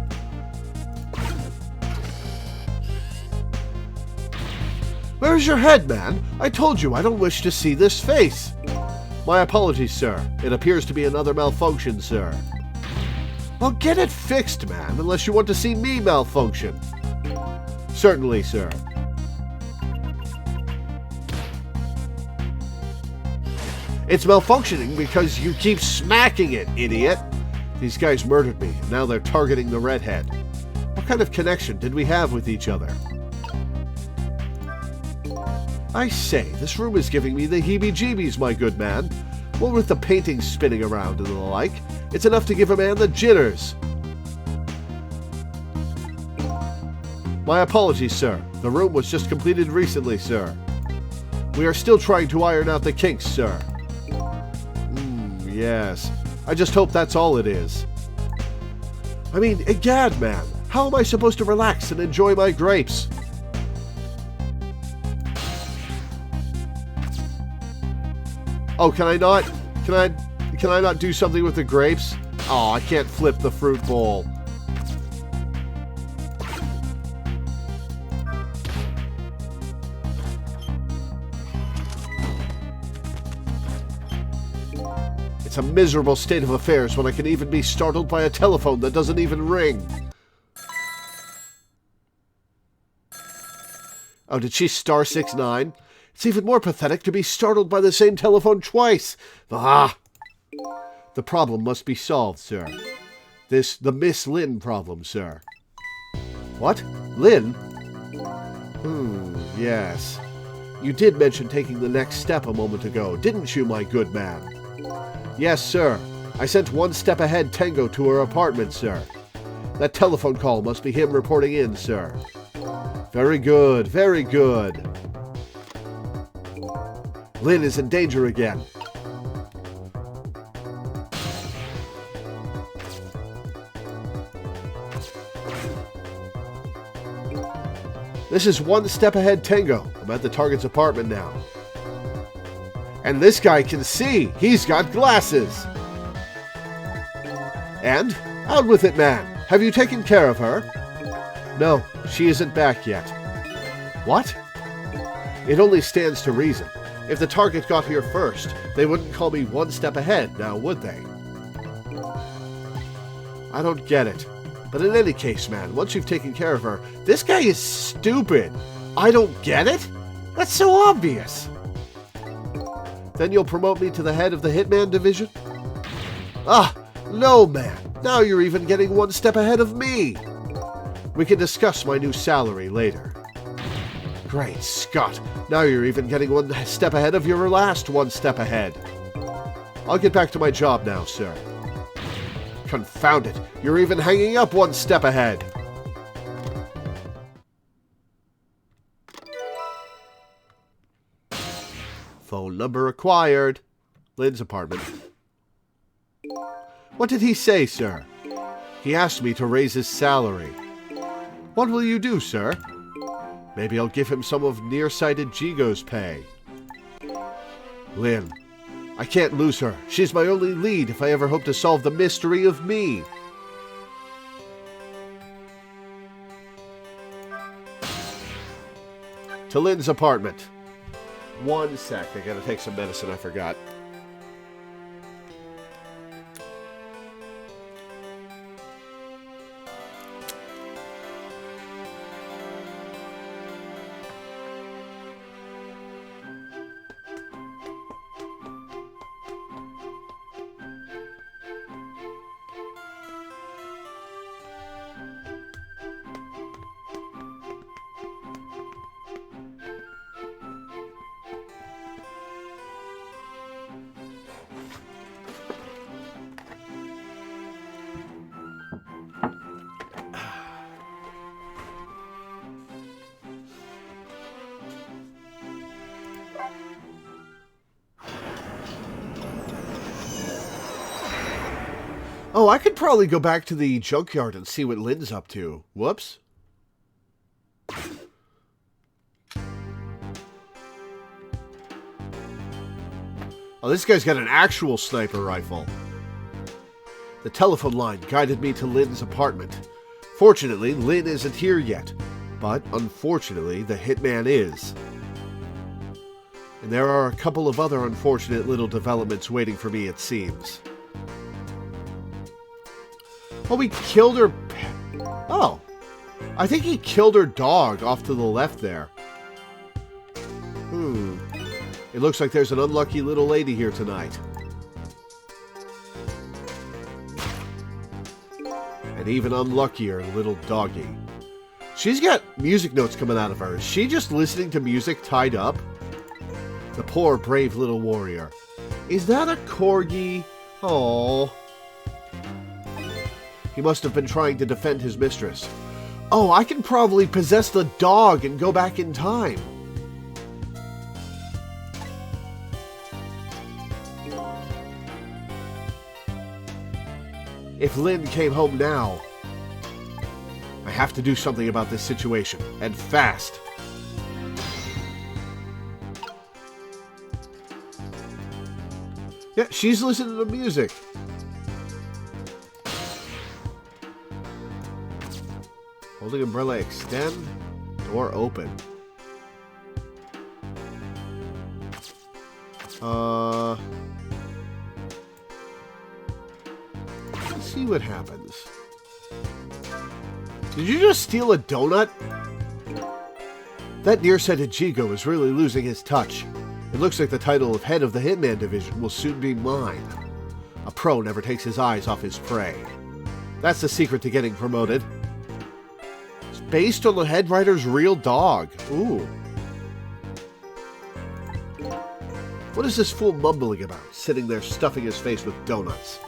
Where's your head, man? I told you I don't wish to see this face. My apologies, sir. It appears to be another malfunction, sir. Well, get it fixed, man, unless you want to see me malfunction. Certainly, sir. It's malfunctioning because you keep smacking it, idiot. These guys murdered me, and now they're targeting the redhead. What kind of connection did we have with each other? I say, this room is giving me the heebie-jeebies, my good man. What with the paintings spinning around and the like, it's enough to give a man the jitters. My apologies, sir. The room was just completed recently, sir. We are still trying to iron out the kinks, sir. Yes. I just hope that's all it is. I mean, egad, man. How am I supposed to relax and enjoy my grapes? Oh, can I not? Can I not do something with the grapes? Oh, I can't flip the fruit bowl. It's a miserable state of affairs when I can even be startled by a telephone that doesn't even ring. Oh, did she star 69? It's even more pathetic to be startled by the same telephone twice. Ah! The problem must be solved, sir. The Miss Lynn problem, sir. What? Lynn? Yes. You did mention taking the next step a moment ago, didn't you, my good man? Yes, sir. I sent one step ahead Tango to her apartment, sir. That telephone call must be him reporting in, sir. Very good, very good. Lynn is in danger again. This is one step ahead Tango. I'm at the target's apartment now. And this guy can see. He's got glasses. And? Out with it, man. Have you taken care of her? No, she isn't back yet. What? It only stands to reason. If the target got here first, they wouldn't call me one step ahead, now would they? I don't get it. But in any case, man, once you've taken care of her, this guy is stupid. I don't get it? That's so obvious. Then you'll promote me to the head of the Hitman division? Ah, no, man. Now you're even getting one step ahead of me. We can discuss my new salary later. Great Scott. Now you're even getting one step ahead of your last one step ahead. I'll get back to my job now, sir. Confound it. You're even hanging up one step ahead. Phone number acquired. Lynn's apartment. What did he say, sir? He asked me to raise his salary. What will you do, sir? Maybe I'll give him some of nearsighted Jigo's pay. Lynn. I can't lose her. She's my only lead if I ever hope to solve the mystery of me. To Lynn's apartment. One sec. I gotta take some medicine I forgot. Oh, I could probably go back to the junkyard and see what Lynn's up to. Whoops. Oh, this guy's got an actual sniper rifle. The telephone line guided me to Lynn's apartment. Fortunately, Lynn isn't here yet. But, unfortunately, the hitman is. And there are a couple of other unfortunate little developments waiting for me, it seems. Oh, he killed her... Oh. I think he killed her dog off to the left there. It looks like there's an unlucky little lady here tonight. An even unluckier little doggy. She's got music notes coming out of her. Is she just listening to music tied up? The poor, brave little warrior. Is that a corgi? Oh. He must have been trying to defend his mistress. Oh, I can probably possess the dog and go back in time. If Lynn came home now, I have to do something about this situation, and fast. Yeah, she's listening to music. Holding umbrella extend, door open. Let's see what happens. Did you just steal a donut? That nearsighted Jigo is really losing his touch. It looks like the title of head of the Hitman division will soon be mine. A pro never takes his eyes off his prey. That's the secret to getting promoted. It's based on the head writer's real dog. Ooh. What is this fool mumbling about, sitting there stuffing his face with donuts?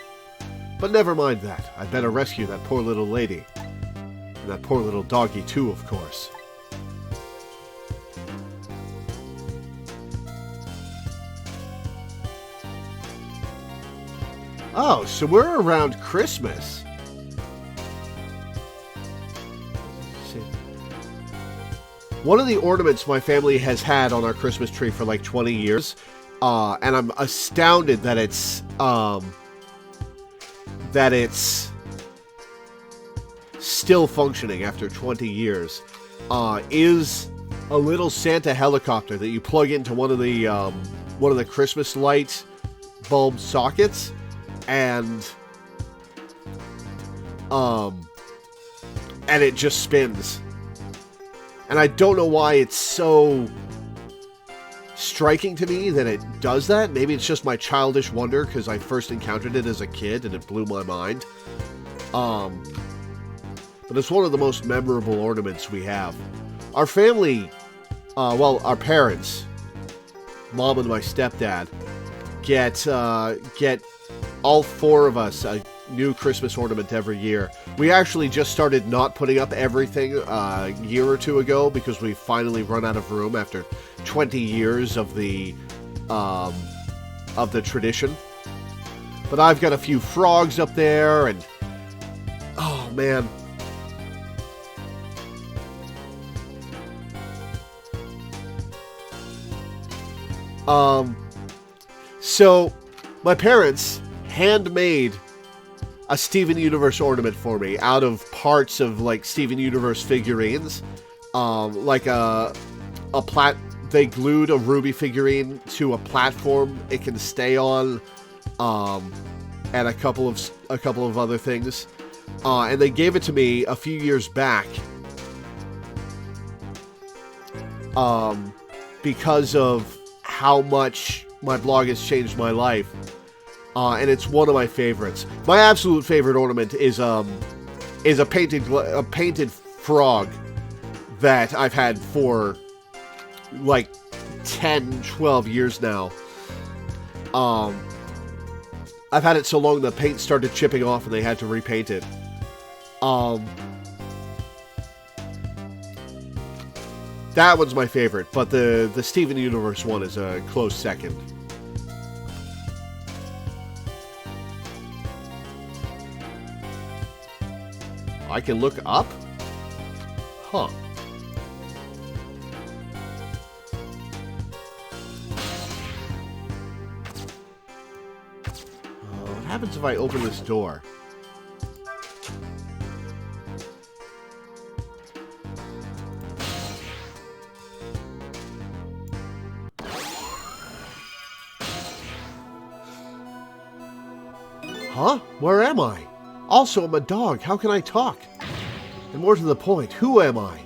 But never mind that. I'd better rescue that poor little lady. And that poor little doggy too, of course. Oh, so we're around Christmas. Let's see. One of the ornaments my family has had on our Christmas tree for like 20 years, and I'm astounded that it's still functioning after 20 years, is a little Santa helicopter that you plug into one of the Christmas light bulb sockets, and it just spins. And I don't know why it's so striking to me that it does that. Maybe it's just my childish wonder because I first encountered it as a kid and it blew my mind. But it's one of the most memorable ornaments we have. Our family, our parents, Mom and my stepdad, get all four of us a new Christmas ornament every year. We actually just started not putting up everything a year or two ago because we finally run out of room after 20 years of the tradition. But I've got a few frogs up there, and oh man. So my parents handmade a Steven Universe ornament for me out of parts of like Steven Universe figurines. They glued a Ruby figurine to a platform it can stay on, and a couple of other things. And they gave it to me a few years back. Because of how much my blog has changed my life. And it's one of my favorites. My absolute favorite ornament is a painted frog that I've had for like 10, 12 years now. I've had it so long the paint started chipping off and they had to repaint it. That one's my favorite, but the Steven Universe one is a close second. I can look up? Huh. What happens if I open this door? Huh? Where am I? Also, I'm a dog. How can I talk? And more to the point, who am I?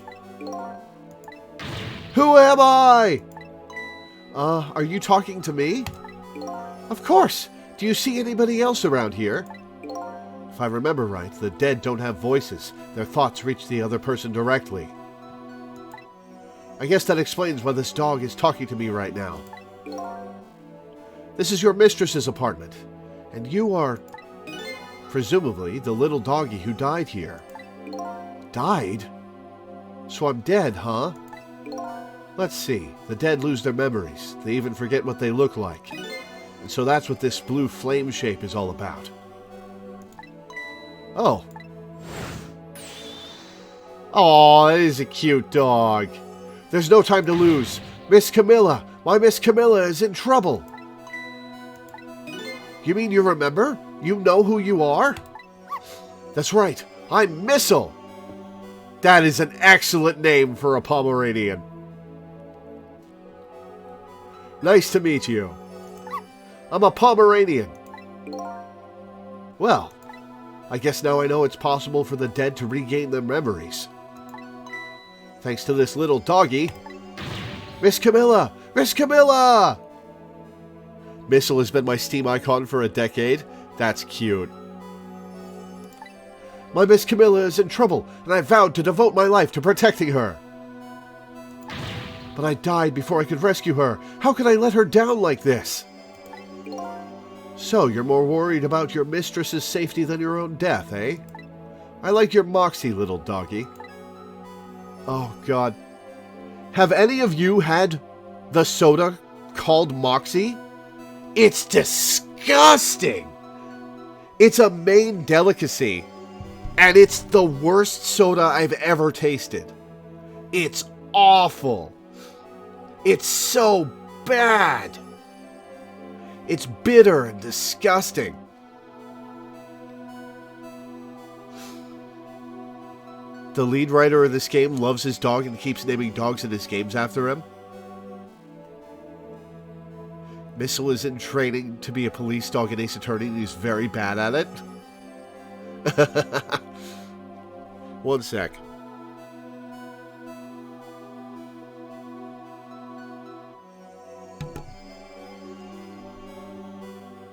Who am I? Are you talking to me? Of course. Do you see anybody else around here? If I remember right, the dead don't have voices. Their thoughts reach the other person directly. I guess that explains why this dog is talking to me right now. This is your mistress's apartment, and you are, presumably, the little doggy who died here. Died? So I'm dead, huh? Let's see. The dead lose their memories. They even forget what they look like. And so that's what this blue flame shape is all about. Oh. Aw, that is a cute dog. There's no time to lose. Miss Camilla! My Miss Camilla is in trouble! You mean you remember? You know who you are? That's right. I'm Missile! That is an excellent name for a Pomeranian. Nice to meet you. I'm a Pomeranian. Well, I guess now I know it's possible for the dead to regain their memories. Thanks to this little doggy. Miss Camilla! Miss Camilla! Missile has been my Steam icon for a decade. That's cute. My Miss Camilla is in trouble, and I vowed to devote my life to protecting her. But I died before I could rescue her. How could I let her down like this? So, you're more worried about your mistress's safety than your own death, eh? I like your moxie, little doggy. Oh, God. Have any of you had the soda called Moxie? It's disgusting! It's a Maine delicacy, and it's the worst soda I've ever tasted. It's awful. It's so bad. It's bitter and disgusting. The lead writer of this game loves his dog and keeps naming dogs in his games after him. Missile is in training to be a police dog in Ace Attorney, and he's very bad at it. One sec.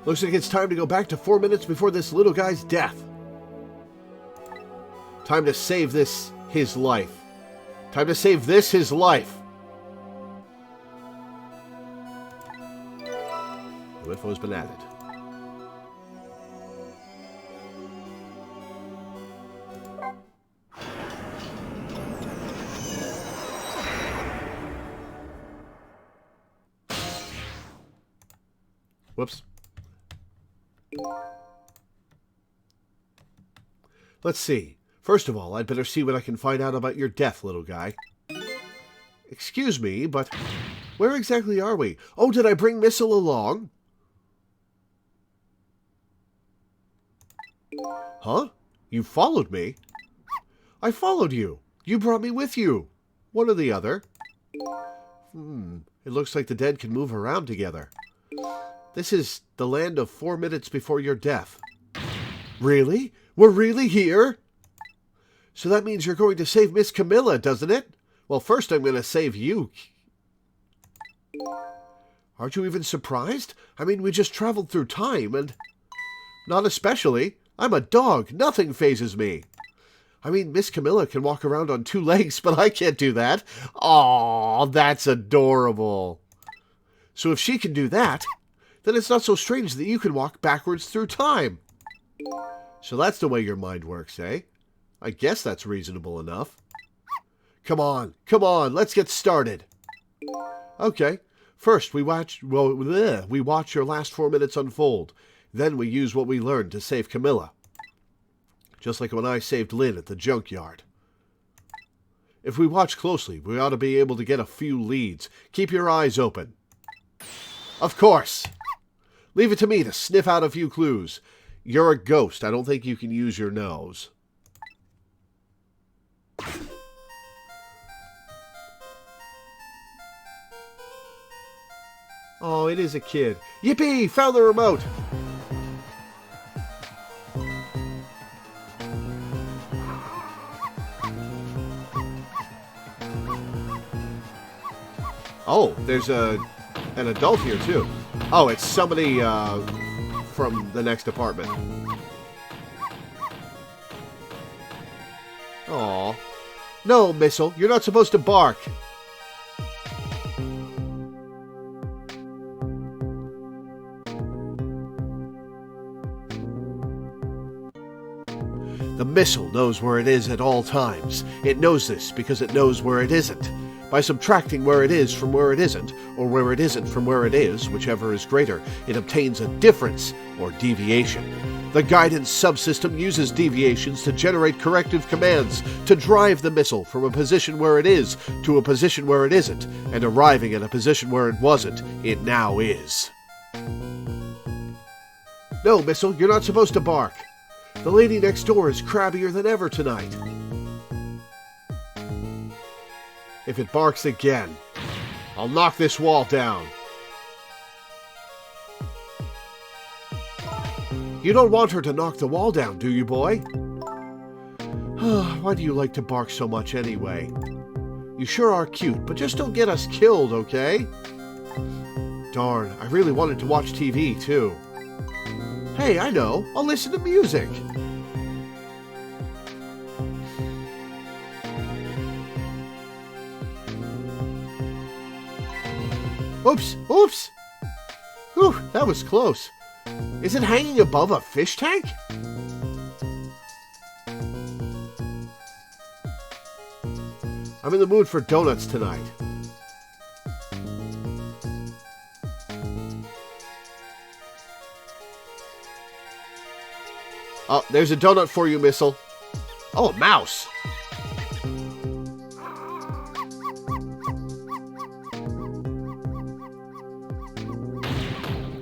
Looks like it's time to go back to 4 minutes before this little guy's death. Time to save this his life. Time to save this his life. The info's been added. Whoops. Let's see. First of all, I'd better see what I can find out about your death, little guy. Excuse me, but where exactly are we? Oh, did I bring Missile along? Huh? You followed me? I followed you. You brought me with you. One or the other. It looks like the dead can move around together. This is the land of 4 minutes before your death. Really? We're really here? So that means you're going to save Miss Camilla, doesn't it? Well, first I'm going to save you. Aren't you even surprised? I mean, we just traveled through time and... Not especially. I'm a dog. Nothing phases me. I mean, Miss Camilla can walk around on 2 legs, but I can't do that. Aw, that's adorable. So if she can do that, then it's not so strange that you can walk backwards through time. So that's the way your mind works, eh? I guess that's reasonable enough. Come on, let's get started. Okay, first we watch your last 4 minutes unfold. Then we use what we learned to save Camilla. Just like when I saved Lynn at the junkyard. If we watch closely, we ought to be able to get a few leads. Keep your eyes open. Of course. Leave it to me to sniff out a few clues. You're a ghost. I don't think you can use your nose. Oh, it is a kid. Yippee! Found the remote! Oh, there's an adult here, too. Oh, it's somebody from the next apartment. Aw. No, Missile, you're not supposed to bark. The Missile knows where it is at all times. It knows this because it knows where it isn't. By subtracting where it is from where it isn't, or where it isn't from where it is, whichever is greater, it obtains a difference, or deviation. The guidance subsystem uses deviations to generate corrective commands to drive the Missile from a position where it is to a position where it isn't, and arriving at a position where it wasn't, it now is. No, Missile, you're not supposed to bark. The lady next door is crabbier than ever tonight. If it barks again, I'll knock this wall down. You don't want her to knock the wall down, do you, boy? Why do you like to bark so much anyway? You sure are cute, but just don't get us killed, okay? Darn, I really wanted to watch TV, too. Hey, I know. I'll listen to music. Oops, oops! Whew, that was close. Is it hanging above a fish tank? I'm in the mood for donuts tonight. Oh, there's a donut for you, Missile. Oh, a mouse.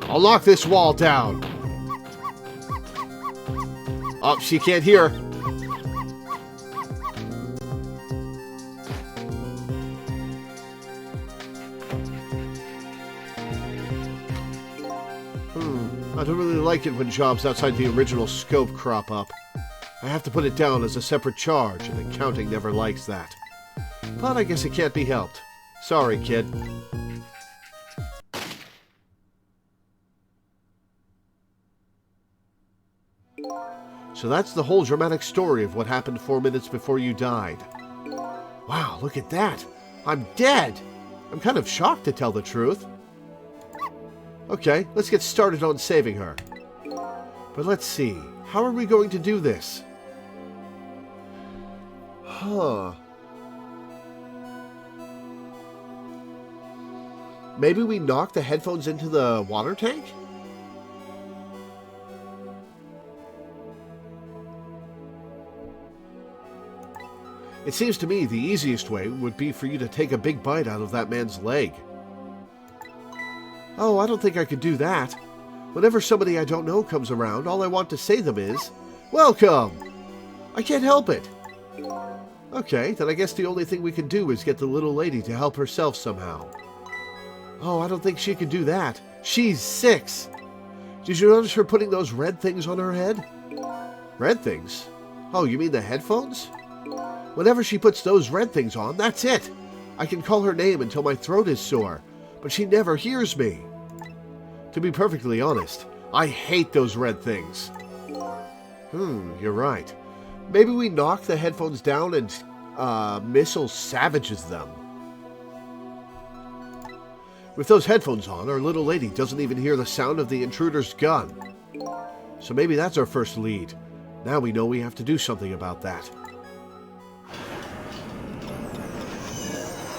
I'll knock this wall down. Oh, she can't hear. I don't really like it when jobs outside the original scope crop up. I have to put it down as a separate charge, and accounting never likes that. But I guess it can't be helped. Sorry, kid. So that's the whole dramatic story of what happened 4 minutes before you died. Wow, look at that! I'm dead! I'm kind of shocked, to tell the truth. Okay, let's get started on saving her. But let's see, how are we going to do this? Maybe we knock the headphones into the water tank? It seems to me the easiest way would be for you to take a big bite out of that man's leg. Oh, I don't think I could do that. Whenever somebody I don't know comes around, all I want to say to them is, "Welcome!" I can't help it. Okay, then I guess the only thing we can do is get the little lady to help herself somehow. Oh, I don't think she can do that. She's 6. Did you notice her putting those red things on her head? Red things? Oh, you mean the headphones? Whenever she puts those red things on, that's it. I can call her name until my throat is sore, but she never hears me. To be perfectly honest, I hate those red things. You're right. Maybe we knock the headphones down and Missile savages them. With those headphones on, our little lady doesn't even hear the sound of the intruder's gun. So maybe that's our first lead. Now we know we have to do something about that.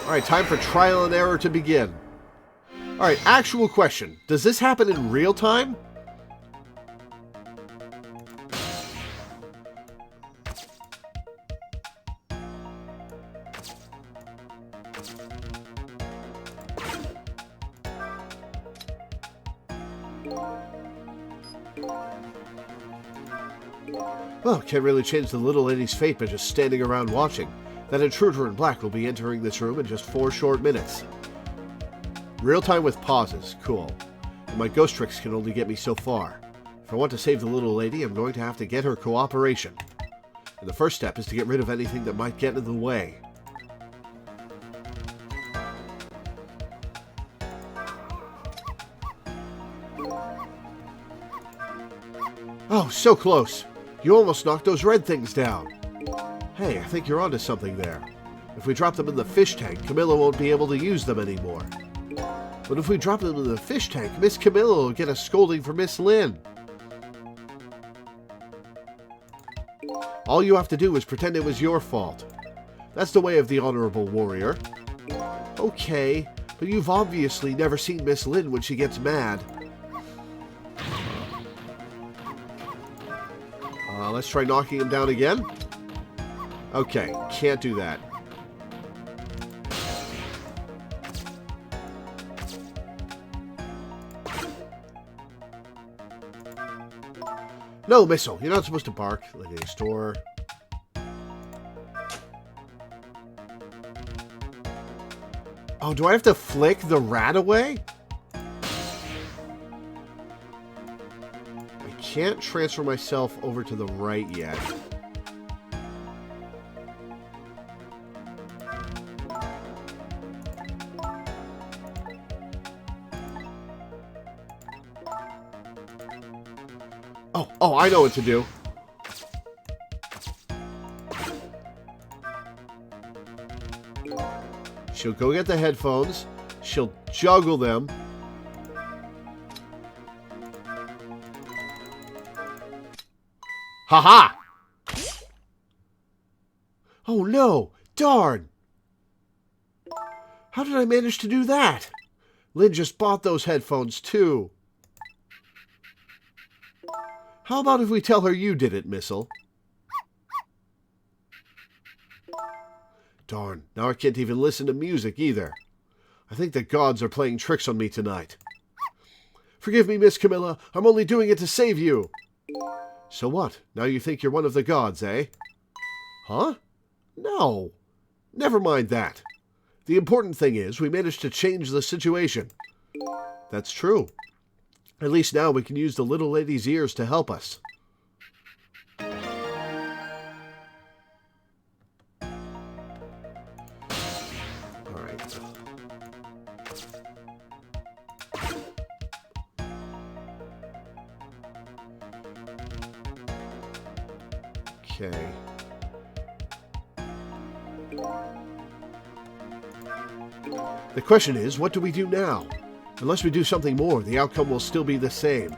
Alright, time for trial and error to begin. Alright, actual question. Does this happen in real time? Well, can't really change the little lady's fate by just standing around watching. That intruder in black will be entering this room in just 4 short minutes. Real time with pauses, cool. And my ghost tricks can only get me so far. If I want to save the little lady, I'm going to have to get her cooperation. And the first step is to get rid of anything that might get in the way. Oh, so close! You almost knocked those red things down. Hey, I think you're onto something there. If we drop them in the fish tank, Camilla won't be able to use them anymore. But if we drop them in the fish tank, Miss Camilla will get a scolding from Miss Lynn. All you have to do is pretend it was your fault. That's the way of the honorable warrior. Okay, but you've obviously never seen Miss Lynn when she gets mad. Let's try knocking him down again. Okay, can't do that. No, Missile, you're not supposed to bark. Liquor store. Oh, do I have to flick the rat away? I can't transfer myself over to the right yet. Oh, I know what to do. She'll go get the headphones. She'll juggle them. Ha-ha! Oh no! Darn! How did I manage to do that? Lynn just bought those headphones too. How about if we tell her you did it, Missile? Darn, now I can't even listen to music either. I think the gods are playing tricks on me tonight. Forgive me, Miss Camilla. I'm only doing it to save you. So what? Now you think you're one of the gods, eh? Huh? No. Never mind that. The important thing is we managed to change the situation. That's true. At least now we can use the little lady's ears to help us. Alright. Okay. The question is, what do we do now? Unless we do something more, the outcome will still be the same.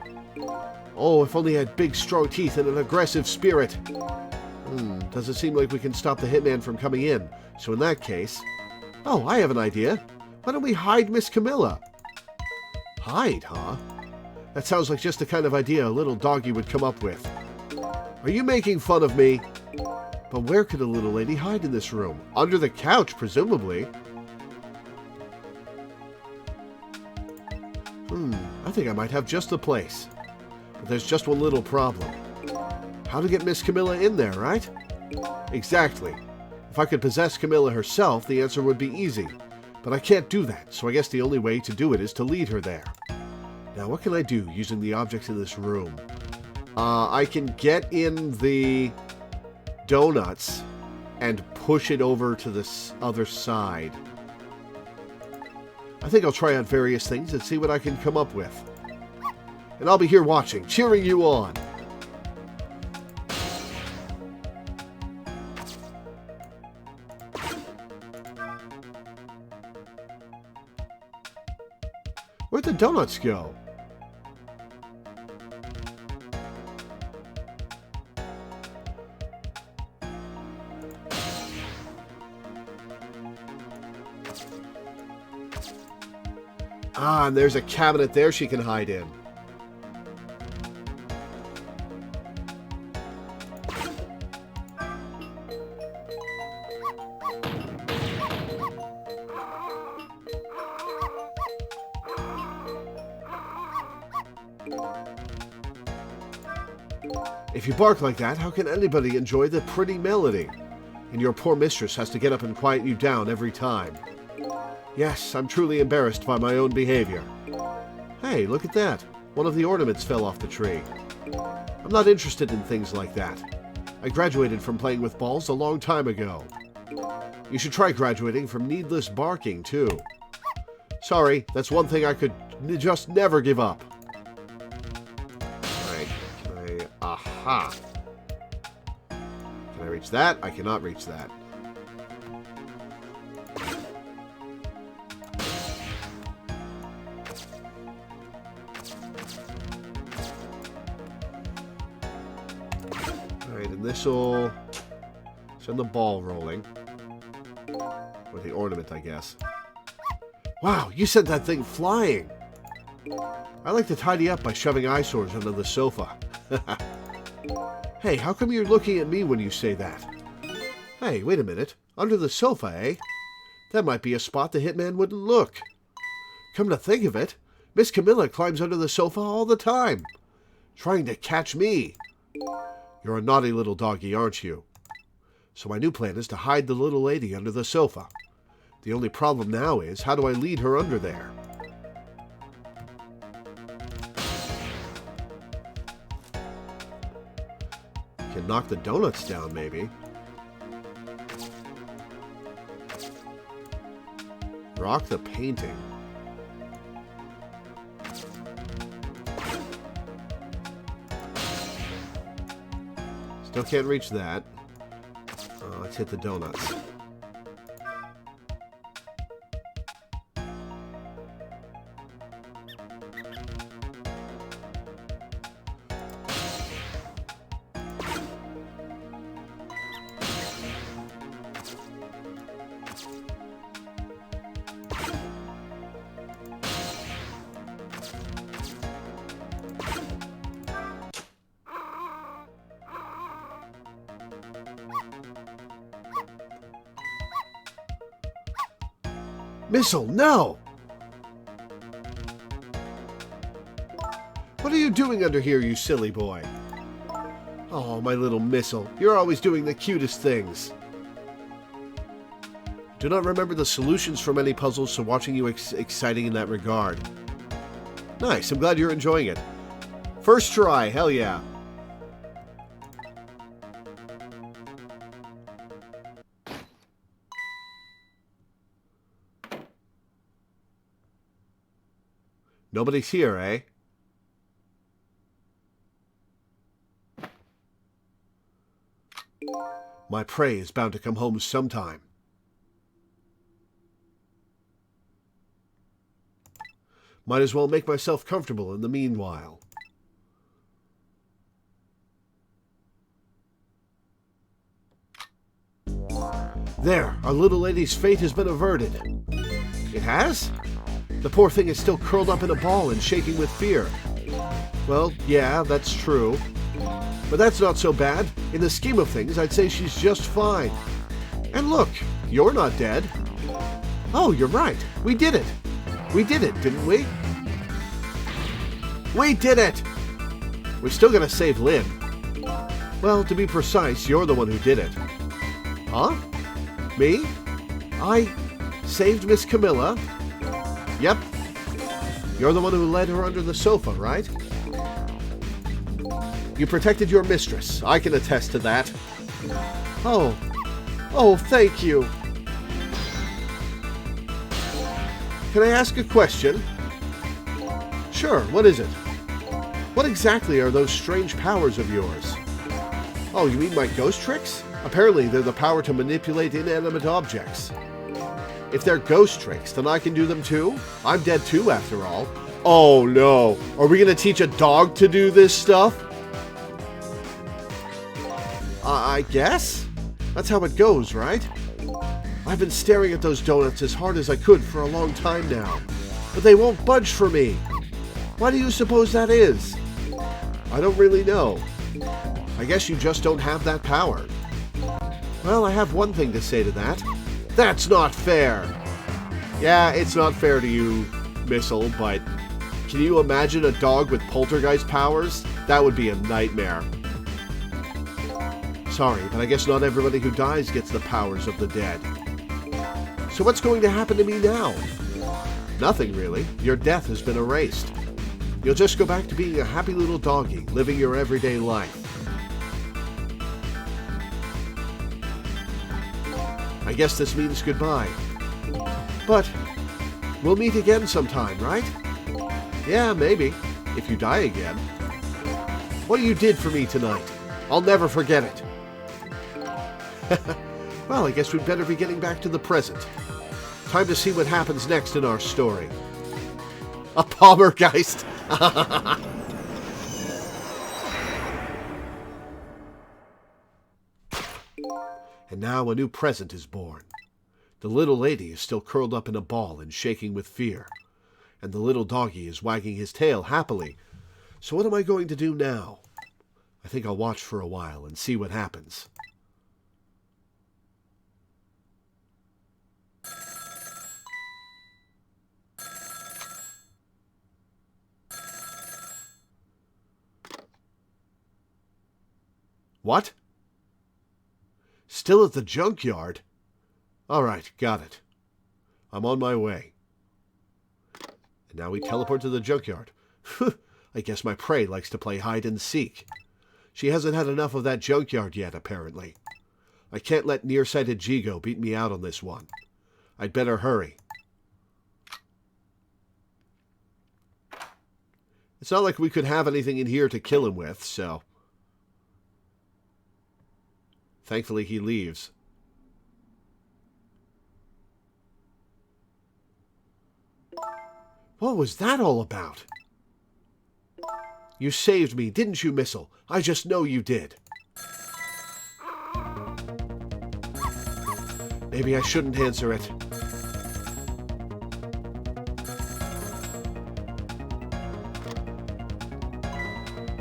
Oh, if only I had big, strong teeth and an aggressive spirit. Doesn't seem like we can stop the hitman from coming in. So in that case... Oh, I have an idea. Why don't we hide Miss Camilla? Hide, huh? That sounds like just the kind of idea a little doggy would come up with. Are you making fun of me? But where could a little lady hide in this room? Under the couch, presumably. I think I might have just the place. But there's just one little problem. How to get Miss Camilla in there, right? Exactly. If I could possess Camilla herself, the answer would be easy. But I can't do that, so I guess the only way to do it is to lead her there. Now, what can I do using the objects in this room? I can get in the donuts and push it over to the other side. I think I'll try out various things and see what I can come up with. And I'll be here watching, cheering you on. Where'd the donuts go? Ah, and there's a cabinet there she can hide in. If you bark like that, how can anybody enjoy the pretty melody? And your poor mistress has to get up and quiet you down every time. Yes, I'm truly embarrassed by my own behavior. Hey, look at that. One of the ornaments fell off the tree. I'm not interested in things like that. I graduated from playing with balls a long time ago. You should try graduating from needless barking, too. Sorry, that's one thing I could just never give up. Alright, can I... Aha! Can I reach that? I cannot reach that. Alright, and this'll send the ball rolling. Or the ornament, I guess. Wow, you sent that thing flying! I like to tidy up by shoving eyesores under the sofa. Hey, how come you're looking at me when you say that? Hey, wait a minute. Under the sofa, eh? That might be a spot the hitman wouldn't look. Come to think of it, Miss Camilla climbs under the sofa all the time, trying to catch me. You're a naughty little doggy, aren't you? So my new plan is to hide the little lady under the sofa. The only problem now is, how do I lead her under there? Can knock the donuts down, maybe. Rock the painting. Still can't reach that. Let's hit the donuts. Missile, no! What are you doing under here, you silly boy? Oh, my little Missile, you're always doing the cutest things. Do not remember the solutions for many puzzles, so watching you exciting in that regard. Nice, I'm glad you're enjoying it. First try, hell yeah. Nobody's here, eh? My prey is bound to come home sometime. Might as well make myself comfortable in the meanwhile. There, our little lady's fate has been averted. It has? The poor thing is still curled up in a ball and shaking with fear. Well, yeah, that's true. But that's not so bad. In the scheme of things, I'd say she's just fine. And look, you're not dead. Oh, you're right. We did it. We did it, didn't we? We did it! We're still gonna save Lynn. Well, to be precise, you're the one who did it. Huh? Me? I saved Miss Camilla? Yep. You're the one who led her under the sofa, right? You protected your mistress. I can attest to that. Oh. Oh, thank you. Can I ask a question? Sure, what is it? What exactly are those strange powers of yours? Oh, you mean my ghost tricks? Apparently they're the power to manipulate inanimate objects. If they're ghost tricks, then I can do them too? I'm dead too, after all. Oh no, are we gonna teach a dog to do this stuff? I guess? That's how it goes, right? I've been staring at those donuts as hard as I could for a long time now, but they won't budge for me. Why do you suppose that is? I don't really know. I guess you just don't have that power. Well, I have one thing to say to that. That's not fair! Yeah, it's not fair to you, Missile, but can you imagine a dog with poltergeist powers? That would be a nightmare. Sorry, but I guess not everybody who dies gets the powers of the dead. So what's going to happen to me now? Nothing, really. Your death has been erased. You'll just go back to being a happy little doggy, living your everyday life. I guess this means goodbye. But we'll meet again sometime, right? Yeah, maybe, if you die again. What you did for me tonight, I'll never forget it. Well, I guess we'd better be getting back to the present. Time to see what happens next in our story. A Palmergeist! And now a new present is born. The little lady is still curled up in a ball and shaking with fear. And the little doggy is wagging his tail happily. So what am I going to do now? I think I'll watch for a while and see what happens. What? Still at the junkyard? All right, got it. I'm on my way. And now we teleport to the junkyard. I guess my prey likes to play hide and seek. She hasn't had enough of that junkyard yet, apparently. I can't let nearsighted Jigo beat me out on this one. I'd better hurry. It's not like we could have anything in here to kill him with, so... Thankfully, he leaves. What was that all about? You saved me, didn't you, Missile? I just know you did. Maybe I shouldn't answer it.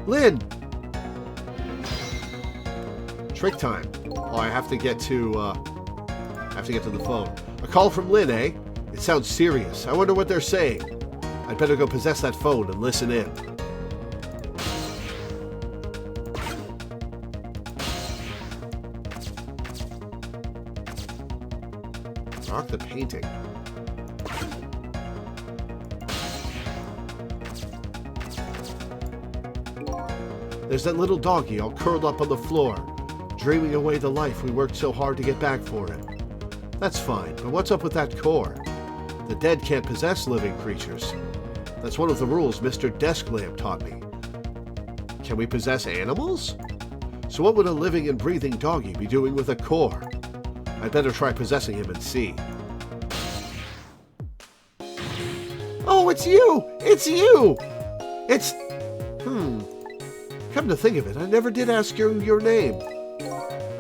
Lynn! Trick time. Oh, I have to get to the phone. A call from Lynn, eh? It sounds serious. I wonder what they're saying. I'd better go possess that phone and listen in. Rock the painting. There's that little doggy all curled up on the floor, dreaming away the life we worked so hard to get back for him. That's fine, but what's up with that core? The dead can't possess living creatures. That's one of the rules Mr. Desklamp taught me. Can we possess animals? So what would a living and breathing doggy be doing with a core? I'd better try possessing him and see. Oh, it's you! It's you! It's... Come to think of it, I never did ask you your name.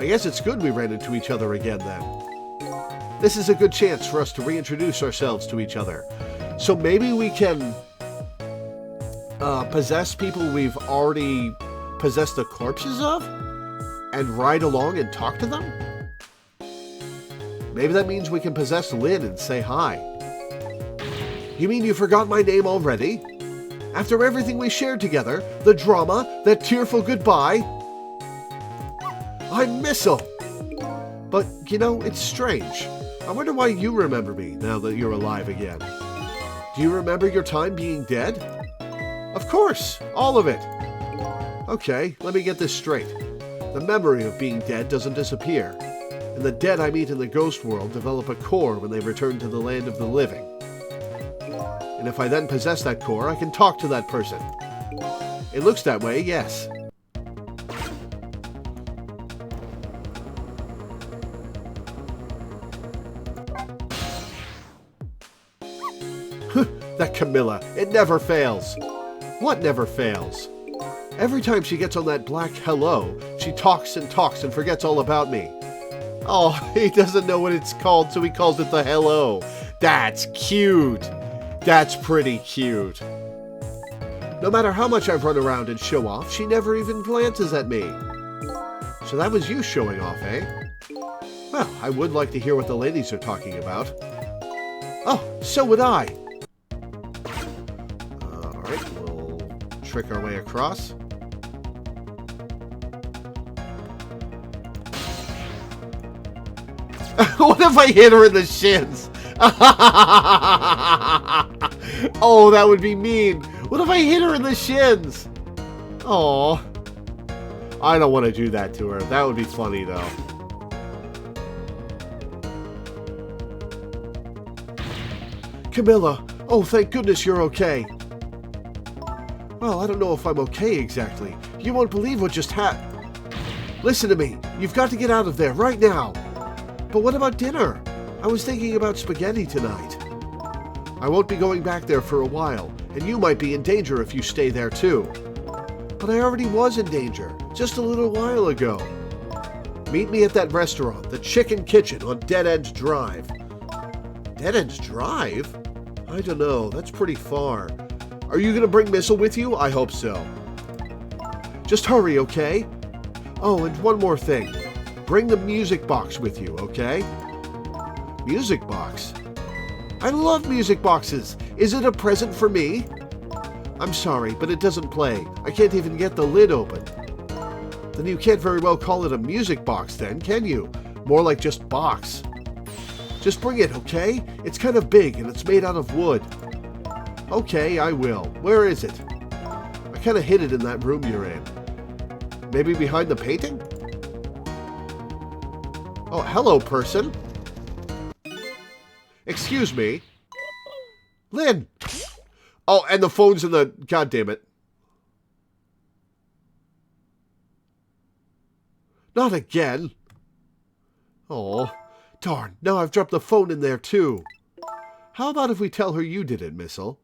I guess it's good we ran into each other again then. This is a good chance for us to reintroduce ourselves to each other. So maybe we can possess people we've already possessed the corpses of? And ride along and talk to them? Maybe that means we can possess Lynn and say hi. You mean you forgot my name already? After everything we shared together, the drama, that tearful goodbye? I'm Missile. But, you know, it's strange. I wonder why you remember me now that you're alive again. Do you remember your time being dead? Of course, all of it. Okay, let me get this straight. The memory of being dead doesn't disappear, and the dead I meet in the ghost world develop a core when they return to the land of the living. And if I then possess that core, I can talk to that person. It looks that way, yes. That Camilla, it never fails. What never fails? Every time she gets on that black hello, she talks and talks and forgets all about me. Oh, he doesn't know what it's called, so he calls it the hello. That's cute. That's pretty cute. No matter how much I've run around and show off, she never even glances at me. So that was you showing off, eh? Well, I would like to hear what the ladies are talking about. Oh, so would I. Alright, we'll trick our way across. What if I hit her in the shins? Oh, that would be mean. What if I hit her in the shins? Oh, I don't want to do that to her. That would be funny, though. Camilla, oh, thank goodness you're okay. Well, I don't know if I'm okay exactly. You won't believe what just happened. Listen to me. You've got to get out of there right now. But what about dinner? I was thinking about spaghetti tonight. I won't be going back there for a while, and you might be in danger if you stay there too. But I already was in danger, just a little while ago. Meet me at that restaurant, the Chicken Kitchen on Dead End Drive. Dead End Drive? I don't know, that's pretty far. Are you gonna bring Missile with you? I hope so. Just hurry, okay? Oh, and one more thing. Bring the music box with you, okay? Music box? I love music boxes. Is it a present for me? I'm sorry, but it doesn't play. I can't even get the lid open. Then you can't very well call it a music box then, can you? More like just box. Just bring it, okay? It's kind of big and it's made out of wood. Okay, I will. Where is it? I kind of hid it in that room you're in. Maybe behind the painting? Oh, hello, person. Excuse me. Lynn! Oh, and the phone's in the... God damn it. Not again. Oh, darn. Now I've dropped the phone in there, too. How about if we tell her you did it, Missile?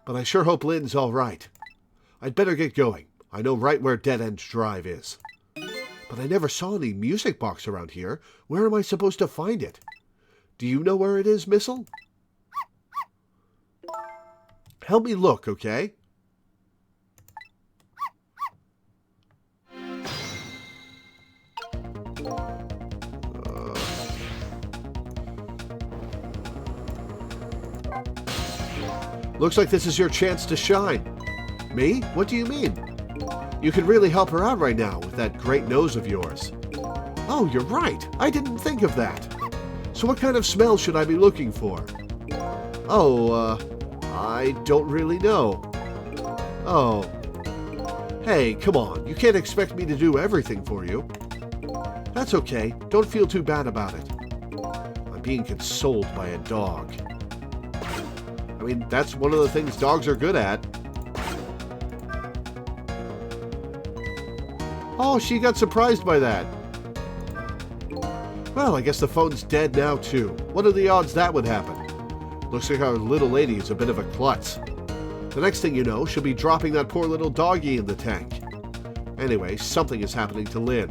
But I sure hope Lynn's all right. I'd better get going. I know right where Dead End Drive is. But I never saw any music box around here. Where am I supposed to find it? Do you know where it is, Missile? Help me look, okay? Looks like this is your chance to shine. Me? What do you mean? You could really help her out right now with that great nose of yours. Oh, you're right. I didn't think of that. So what kind of smell should I be looking for? Oh, I don't really know. Oh. Hey, come on. You can't expect me to do everything for you. That's okay. Don't feel too bad about it. I'm being consoled by a dog. I mean, that's one of the things dogs are good at. Oh, she got surprised by that. Well, I guess the phone's dead now, too. What are the odds that would happen? Looks like our little lady is a bit of a klutz. The next thing you know, she'll be dropping that poor little doggy in the tank. Anyway, something is happening to Lynn.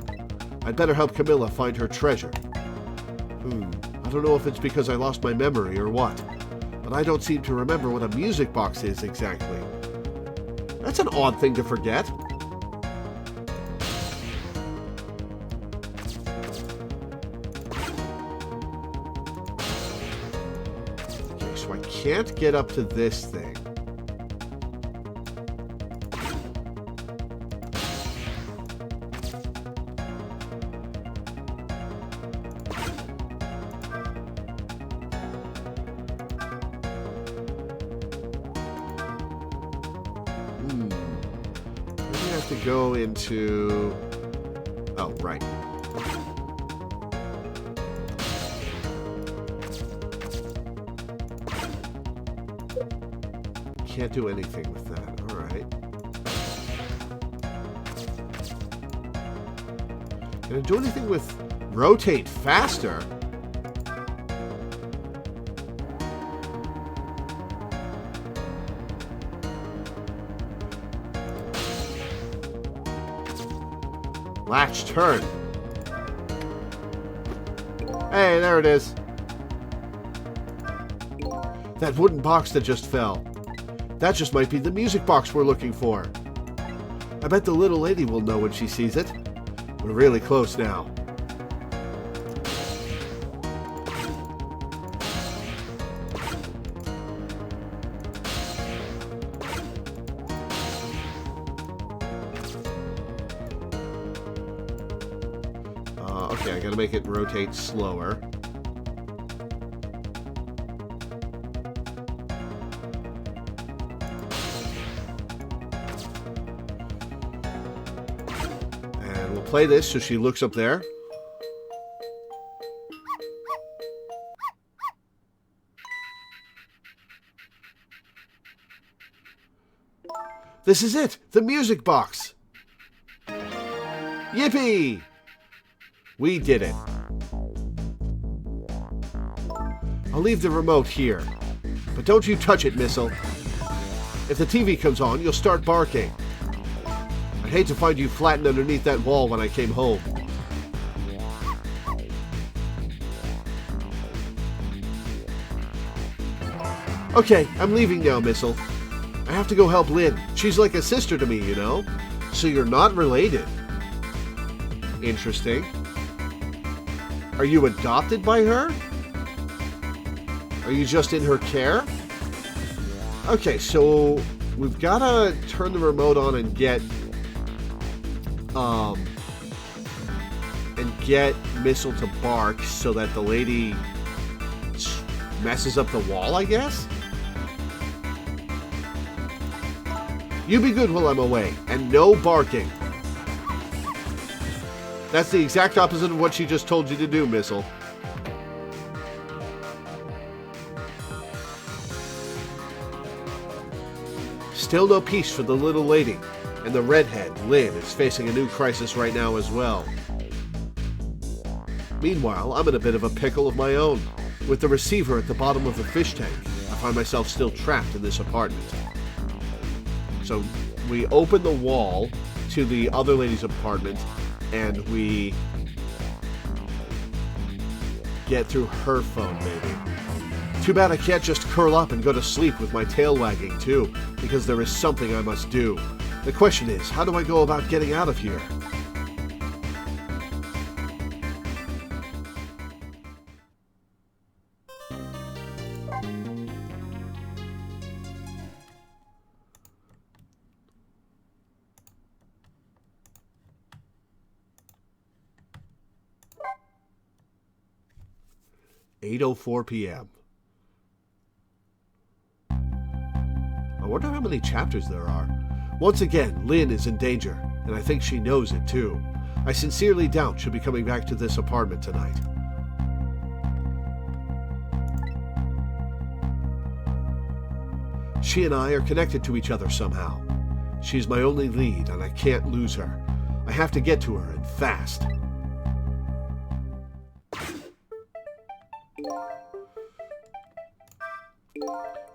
I'd better help Camilla find her treasure. I don't know if it's because I lost my memory or what, but I don't seem to remember what a music box is exactly. That's an odd thing to forget. Okay, so I can't get up to this thing. To go into... Oh, right. Can't do anything with that. All right. Can I do anything with rotate faster? Latch turn. Hey, there it is. That wooden box that just fell. That just might be the music box we're looking for. I bet the little lady will know when she sees it. We're really close now. Okay, I gotta make it rotate slower. And we'll play this so she looks up there. This is it! The music box! Yippee! We did it. I'll leave the remote here. But don't you touch it, Missile. If the TV comes on, you'll start barking. I'd hate to find you flattened underneath that wall when I came home. Okay, I'm leaving now, Missile. I have to go help Lynn. She's like a sister to me, you know? So you're not related. Interesting. Are you adopted by her? Are you just in her care? Okay, so we've got to turn the remote on and get Missile to bark so that the lady messes up the wall, I guess? You be good while I'm away, and no barking. That's the exact opposite of what she just told you to do, Missile. Still no peace for the little lady, and the redhead, Lynn, is facing a new crisis right now as well. Meanwhile, I'm in a bit of a pickle of my own. With the receiver at the bottom of the fish tank, I find myself still trapped in this apartment. So we open the wall to the other lady's apartment, and we get through her phone, maybe. Too bad I can't just curl up and go to sleep with my tail wagging, too, because there is something I must do. The question is, how do I go about getting out of here? 8:04 p.m. I wonder how many chapters there are. Once again, Lynn is in danger, and I think she knows it too. I sincerely doubt she'll be coming back to this apartment tonight. She and I are connected to each other somehow. She's my only lead, and I can't lose her. I have to get to her, and fast.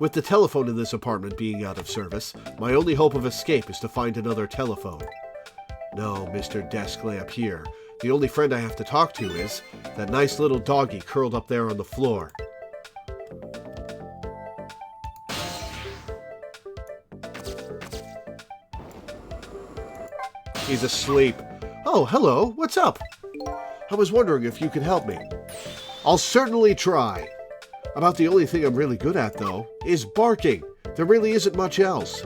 With the telephone in this apartment being out of service, my only hope of escape is to find another telephone. No, Mr. Desk Lamp here. The only friend I have to talk to is that nice little doggy curled up there on the floor. He's asleep. Oh, hello. What's up? I was wondering if you could help me. I'll certainly try. About the only thing I'm really good at, though, is barking. There really isn't much else.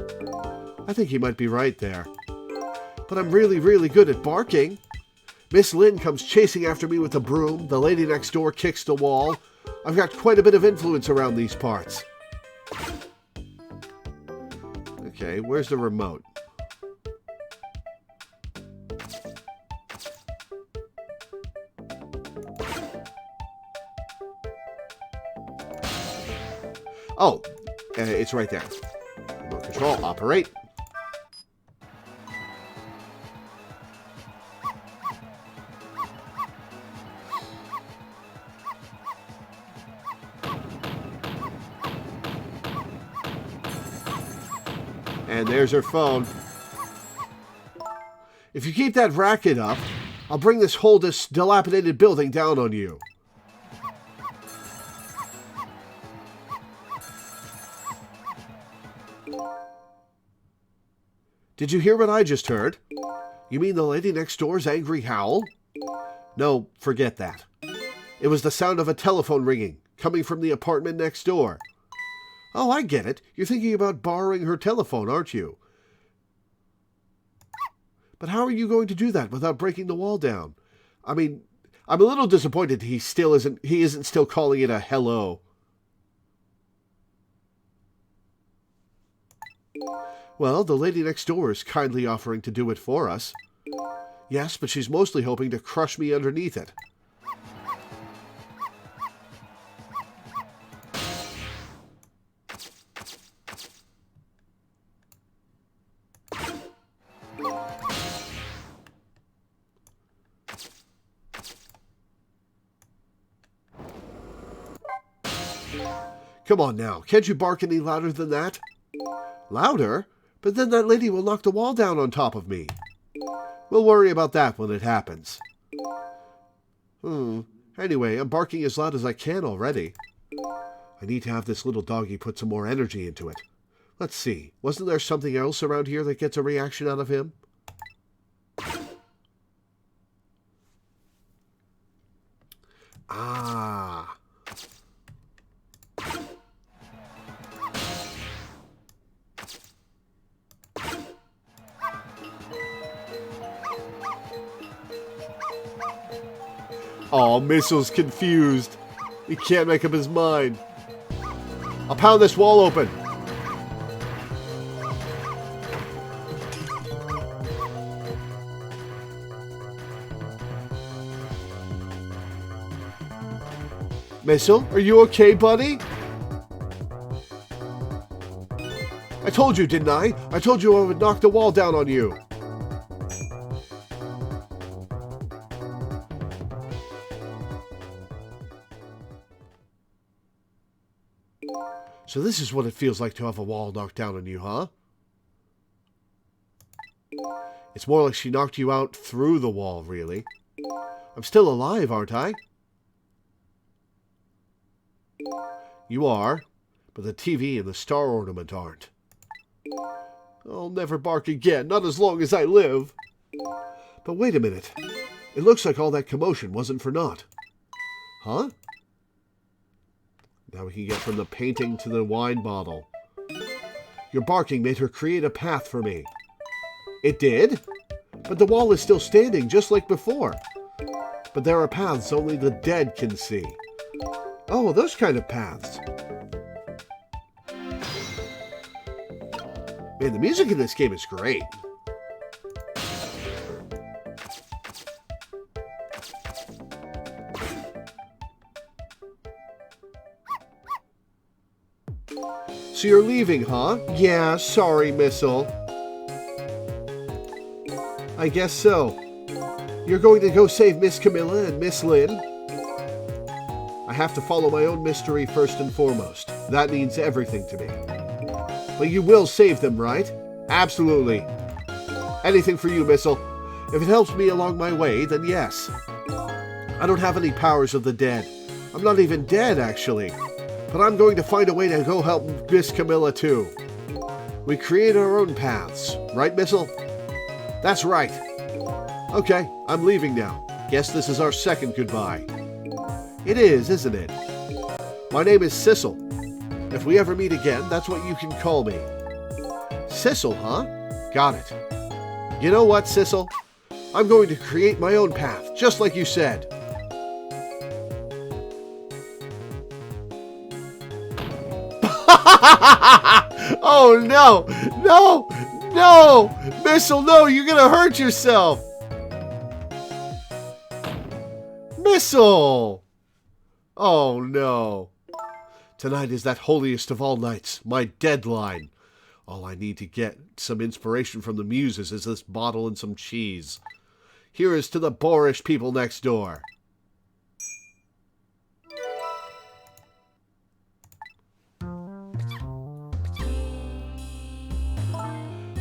I think he might be right there. But I'm really, really good at barking. Miss Lynn comes chasing after me with a broom. The lady next door kicks the wall. I've got quite a bit of influence around these parts. Okay, where's the remote? Oh, it's right there. Remote control, operate. And there's her phone. If you keep that racket up, I'll bring this whole dilapidated building down on you. Did you hear what I just heard? You mean the lady next door's angry howl? No, forget that. It was the sound of a telephone ringing, coming from the apartment next door. Oh, I get it. You're thinking about borrowing her telephone, aren't you? But how are you going to do that without breaking the wall down? I mean, I'm a little disappointed he isn't still calling it a hello. Well, the lady next door is kindly offering to do it for us. Yes, but she's mostly hoping to crush me underneath it. Come on now, can't you bark any louder than that? Louder? But then that lady will knock the wall down on top of me. We'll worry about that when it happens. Anyway, I'm barking as loud as I can already. I need to have this little doggy put some more energy into it. Let's see, wasn't there something else around here that gets a reaction out of him? Ah. Oh, Missile's confused. He can't make up his mind. I'll pound this wall open. Missile, are you okay, buddy? I told you, didn't I? I told you I would knock the wall down on you. So this is what it feels like to have a wall knocked down on you, huh? It's more like she knocked you out through the wall, really. I'm still alive, aren't I? You are, but the TV and the star ornament aren't. I'll never bark again, not as long as I live. But wait a minute. It looks like all that commotion wasn't for naught. Huh? Now we can get from the painting to the wine bottle. Your barking made her create a path for me. It did? But the wall is still standing, just like before. But there are paths only the dead can see. Oh, well, those kind of paths. Man, the music in this game is great. So you're leaving, huh? Yeah, sorry, Missile. I guess so. You're going to go save Miss Camilla and Miss Lynn? I have to follow my own mystery first and foremost. That means everything to me. But you will save them, right? Absolutely. Anything for you, Missile. If it helps me along my way, then yes. I don't have any powers of the dead. I'm not even dead, actually. But I'm going to find a way to go help Miss Camilla, too. We create our own paths. Right, Missile? That's right. Okay, I'm leaving now. Guess this is our second goodbye. It is, isn't it? My name is Sissel. If we ever meet again, that's what you can call me. Sissel, huh? Got it. You know what, Sissel? I'm going to create my own path, just like you said. Oh, no! No! No! Missile, no! You're gonna hurt yourself! Missile! Oh, no. Tonight is that holiest of all nights, my deadline. All I need to get some inspiration from the muses is this bottle and some cheese. Here is to the boorish people next door.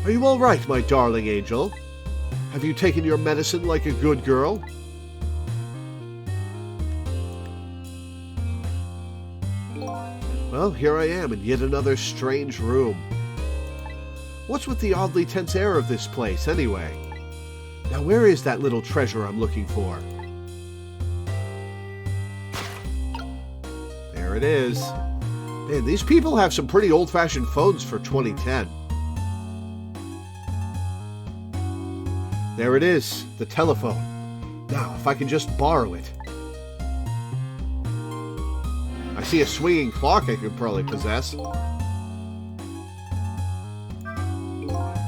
Are you all right, my darling angel? Have you taken your medicine like a good girl? Well, here I am in yet another strange room. What's with the oddly tense air of this place, anyway? Now, where is that little treasure I'm looking for? There it is. Man, these people have some pretty old-fashioned phones for 2010. There it is, the telephone. Now, if I can just borrow it. I see a swinging clock I could probably possess.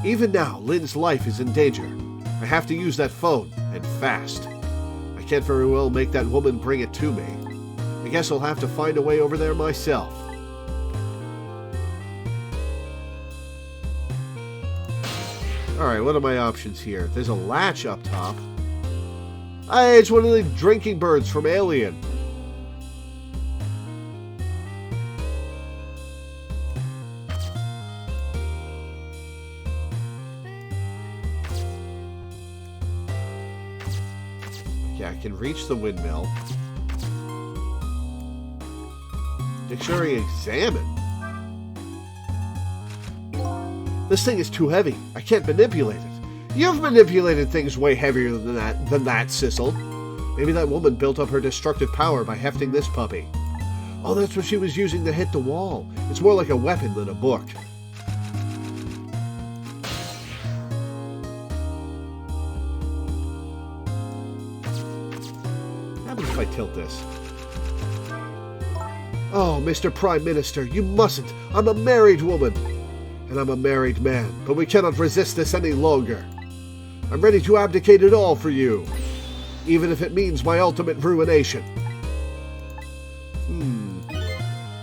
Even now, Lynn's life is in danger. I have to use that phone, and fast. I can't very well make that woman bring it to me. I guess I'll have to find a way over there myself. Alright, what are my options here? There's a latch up top. Hey, it's one of the drinking birds from Alien. Okay, I can reach the windmill. Dictionary examine. This thing is too heavy. I can't manipulate it. You've manipulated things way heavier than that, Sissel. Maybe that woman built up her destructive power by hefting this puppy. Oh, that's what she was using to hit the wall. It's more like a weapon than a book. What happens if I tilt this? Oh, Mr. Prime Minister, you mustn't. I'm a married woman. And I'm a married man, but we cannot resist this any longer. I'm ready to abdicate it all for you, even if it means my ultimate ruination.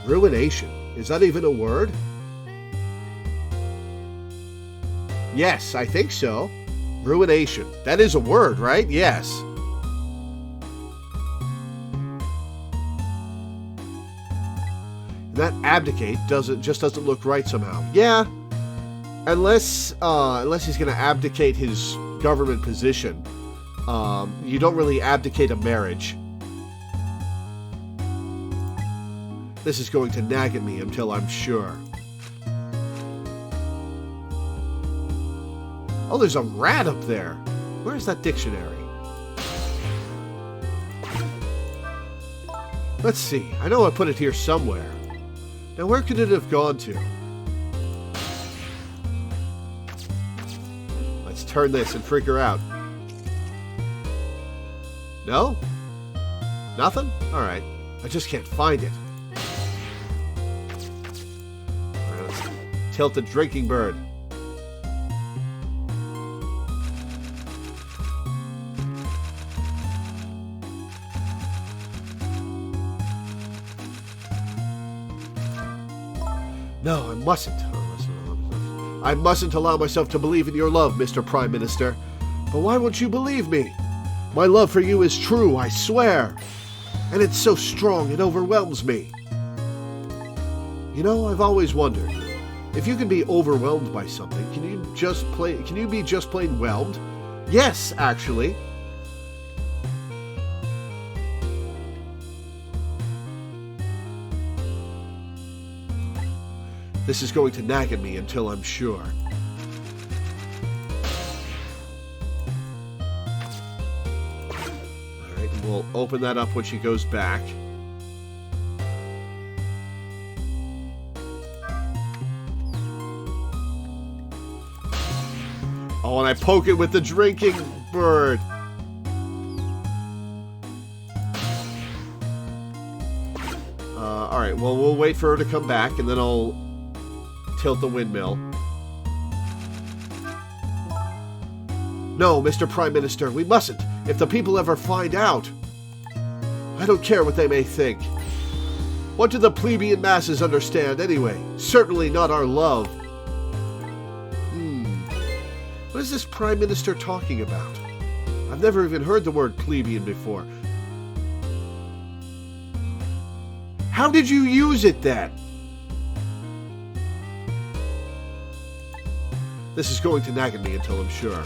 Ruination? Is that even a word? Yes, I think so. Ruination. That is a word, right? Yes. That abdicate just doesn't look right somehow. Yeah, unless he's going to abdicate his government position, you don't really abdicate a marriage. This is going to nag at me until I'm sure. Oh, there's a rat up there. Where's that dictionary? Let's see. I know I put it here somewhere. Now, where could it have gone to? Let's turn this and freak her out. No? Nothing? Alright. I just can't find it. Let's tilt the drinking bird. No, I mustn't. I mustn't allow myself to believe in your love, Mr. Prime Minister. But why won't you believe me? My love for you is true, I swear. And it's so strong it overwhelms me. You know, I've always wondered, if you can be overwhelmed by something, can you be just plain whelmed? Yes, actually. This is going to nag at me until I'm sure. Alright, we'll open that up when she goes back. Oh, and I poke it with the drinking bird. Alright, well, we'll wait for her to come back, and then I'll tilt the windmill. No, Mr. Prime Minister, we mustn't. If the people ever find out. I don't care what they may think. What do the plebeian masses understand anyway? Certainly not our love. What is this Prime Minister talking about? I've never even heard the word plebeian before. How did you use it then? This is going to nag at me until I'm sure.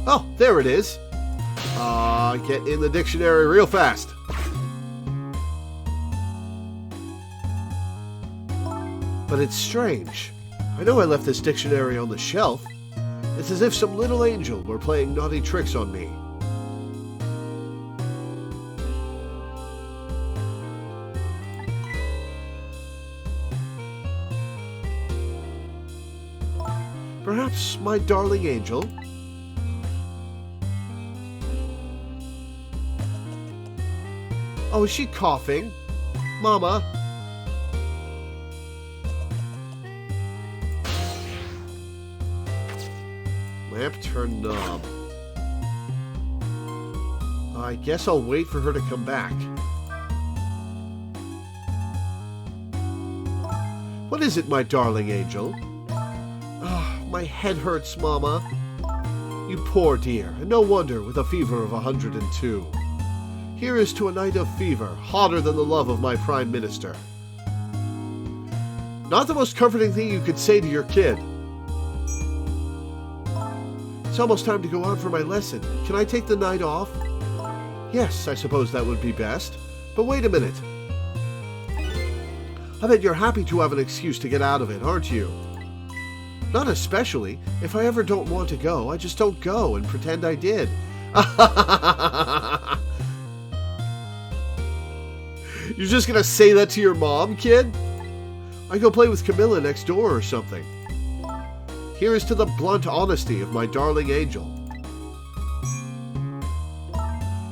Oh, there it is. Get in the dictionary real fast. But it's strange. I know I left this dictionary on the shelf. It's as if some little angel were playing naughty tricks on me. Perhaps my darling angel? Oh, is she coughing? Mama? Lamp turn knob. I guess I'll wait for her to come back. What is it, my darling angel? Ah, my head hurts, Mama. You poor dear, and no wonder with a fever of 102. Here is to a night of fever, hotter than the love of my Prime Minister. Not the most comforting thing you could say to your kid. It's almost time to go out for my lesson. Can I take the night off? Yes, I suppose that would be best. But wait a minute. I bet you're happy to have an excuse to get out of it, aren't you? Not especially. If I ever don't want to go, I just don't go and pretend I did. You're just gonna say that to your mom, kid? I go play with Camilla next door or something. Here is to the blunt honesty of my darling angel.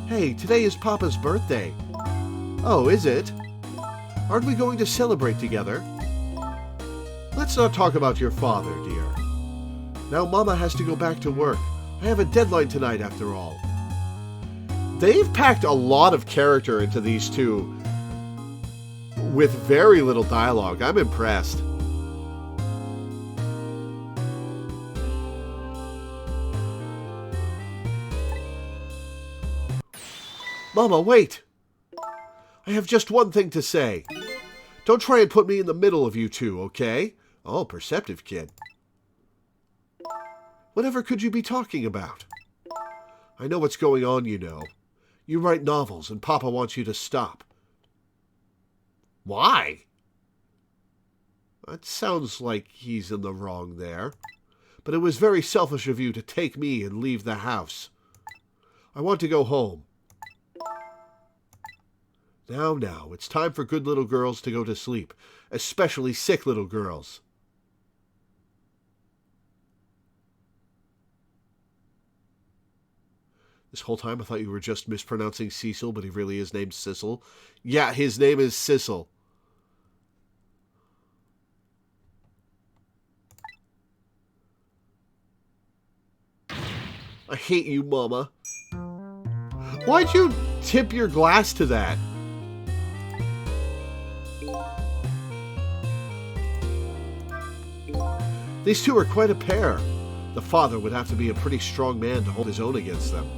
Hey, today is Papa's birthday. Oh, is it? Aren't we going to celebrate together? Let's not talk about your father, dear. Now Mama has to go back to work. I have a deadline tonight after all. They've packed a lot of character into these two with very little dialogue. I'm impressed. Mama, wait! I have just one thing to say. Don't try and put me in the middle of you two, okay? Oh, perceptive kid. Whatever could you be talking about? I know what's going on, you know. You write novels and Papa wants you to stop. Why? That sounds like he's in the wrong there. But it was very selfish of you to take me and leave the house. I want to go home. Now, it's time for good little girls to go to sleep, especially sick little girls. This whole time I thought you were just mispronouncing Cecil, but he really is named Sissel. Yeah, his name is Sissel. I hate you, Mama. Why'd you tip your glass to that? These two are quite a pair. The father would have to be a pretty strong man to hold his own against them.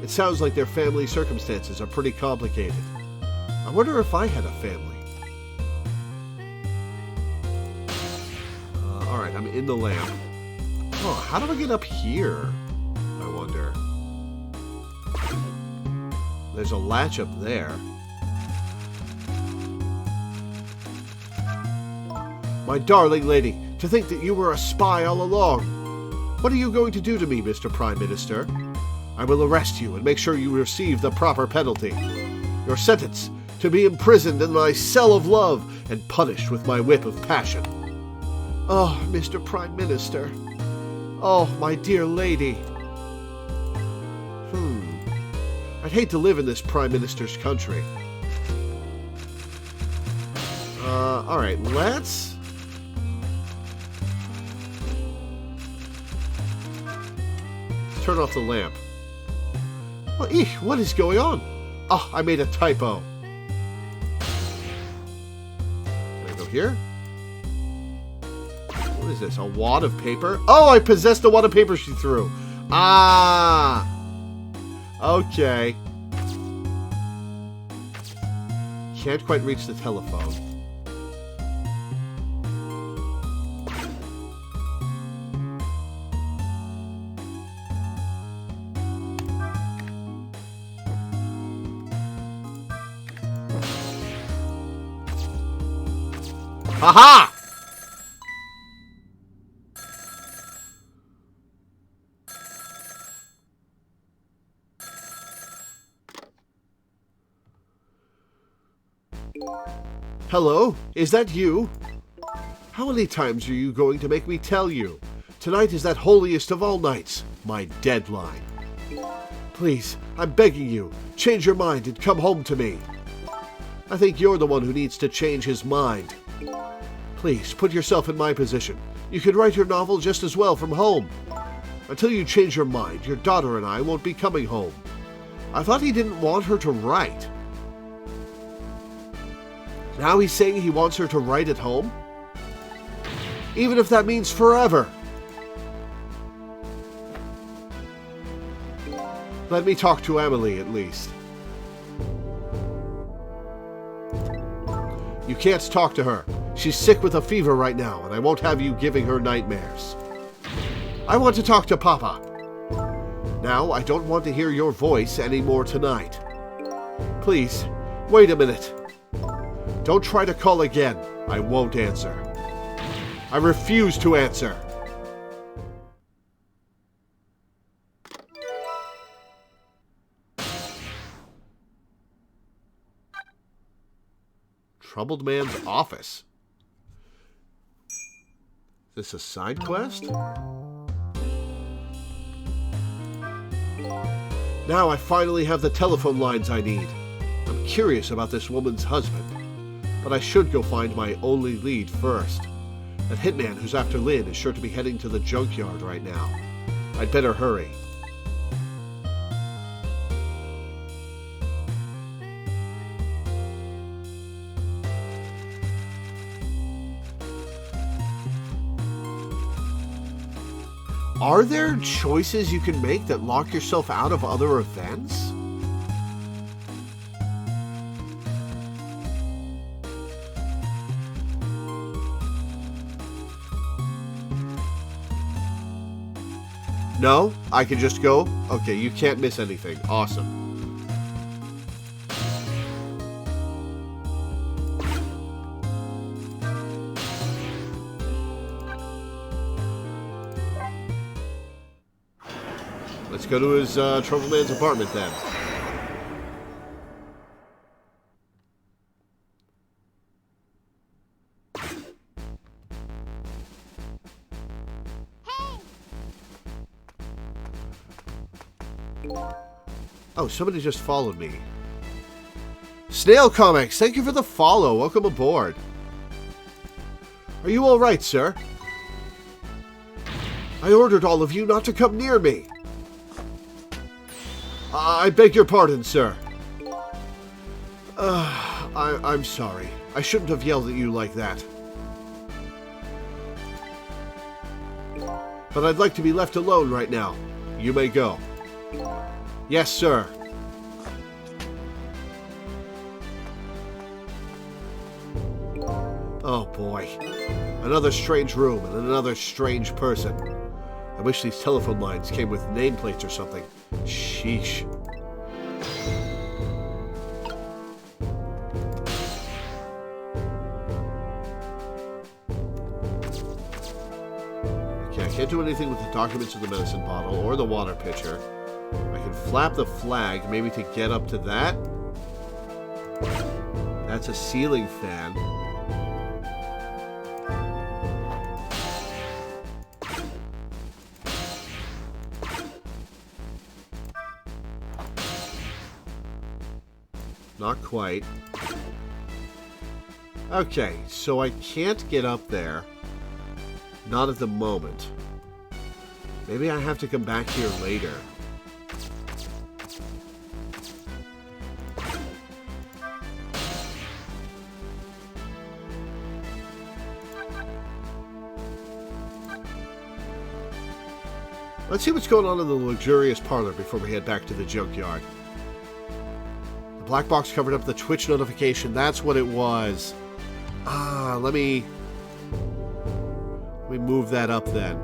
It sounds like their family circumstances are pretty complicated. I wonder if I had a family. Alright, I'm in the lamp. Oh, how do I get up here? I wonder. There's a latch up there. My darling lady, to think that you were a spy all along. What are you going to do to me, Mr. Prime Minister? I will arrest you and make sure you receive the proper penalty. Your sentence, to be imprisoned in my cell of love and punished with my whip of passion. Oh, Mr. Prime Minister. Oh, my dear lady. I'd hate to live in this Prime Minister's country. Alright, let's turn off the lamp. Well, what is going on? Oh, I made a typo. Can I go here? What is this? A wad of paper? Oh, I possessed a wad of paper she threw. Ah! Okay. Can't quite reach the telephone. Haha! Hello? Is that you? How many times are you going to make me tell you? Tonight is that holiest of all nights, my deadline. Please, I'm begging you, change your mind and come home to me. I think you're the one who needs to change his mind. Please, put yourself in my position. You could write your novel just as well from home. Until you change your mind, your daughter and I won't be coming home. I thought he didn't want her to write. Now he's saying he wants her to write at home? Even if that means forever. Let me talk to Emily at least. You can't talk to her. She's sick with a fever right now, and I won't have you giving her nightmares. I want to talk to Papa. Now, I don't want to hear your voice anymore tonight. Please, wait a minute. Don't try to call again. I won't answer. I refuse to answer. Troubled Man's Office. Is this a side quest? Now I finally have the telephone lines I need. I'm curious about this woman's husband. But I should go find my only lead first. That hitman who's after Lynn is sure to be heading to the junkyard right now. I'd better hurry. Are there choices you can make that lock yourself out of other events? No? I can just go? Okay, you can't miss anything. Awesome. Let's go to his Trouble Man's apartment then. Oh, somebody just followed me. Snail Comics, thank you for the follow. Welcome aboard. Are you all right, sir? I ordered all of you not to come near me. I beg your pardon, sir. I'm sorry. I shouldn't have yelled at you like that. But I'd like to be left alone right now. You may go. Yes, sir. Oh boy. Another strange room and another strange person. I wish these telephone lines came with nameplates or something. Sheesh. Okay, I can't do anything with the documents in the medicine bottle or the water pitcher. I can flap the flag, maybe to get up to that. That's a ceiling fan. Not quite. Okay, so I can't get up there. Not at the moment. Maybe I have to come back here later. Let's see what's going on in the luxurious parlor before we head back to the junkyard. The black box covered up the Twitch notification. That's what it was. Let me move that up then.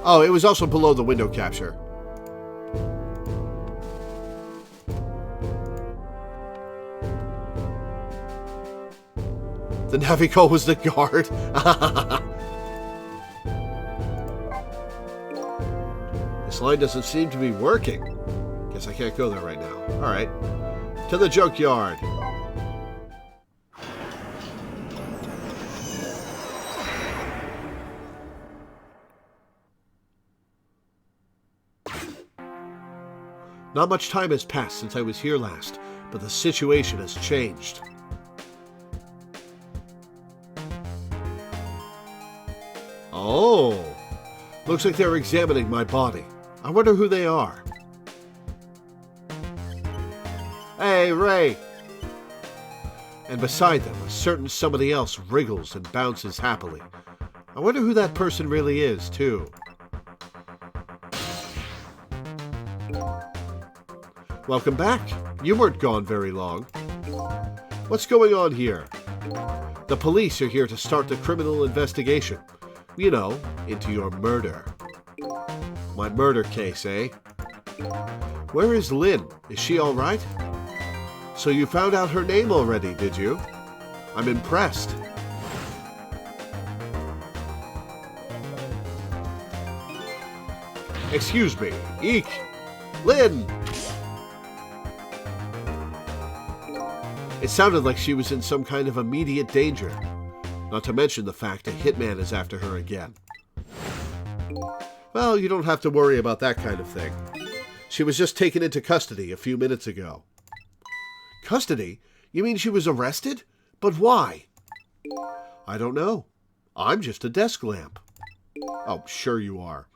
Oh, it was also below the window capture. The Navico was the guard. This line doesn't seem to be working. Guess I can't go there right now. Alright. To the junkyard. Not much time has passed since I was here last, but the situation has changed. Oh, looks like they're examining my body. I wonder who they are. Hey, Ray! And beside them, a certain somebody else wriggles and bounces happily. I wonder who that person really is, too. Welcome back. You weren't gone very long. What's going on here? The police are here to start the criminal investigation. You know, into your murder. My murder case, eh? Where is Lynn? Is she all right? So you found out her name already, did you? I'm impressed. Excuse me. Eek! Lynn! It sounded like she was in some kind of immediate danger. Not to mention the fact a hitman is after her again. Well, you don't have to worry about that kind of thing. She was just taken into custody a few minutes ago. Custody? You mean she was arrested? But why? I don't know. I'm just a desk lamp. Oh, sure you are.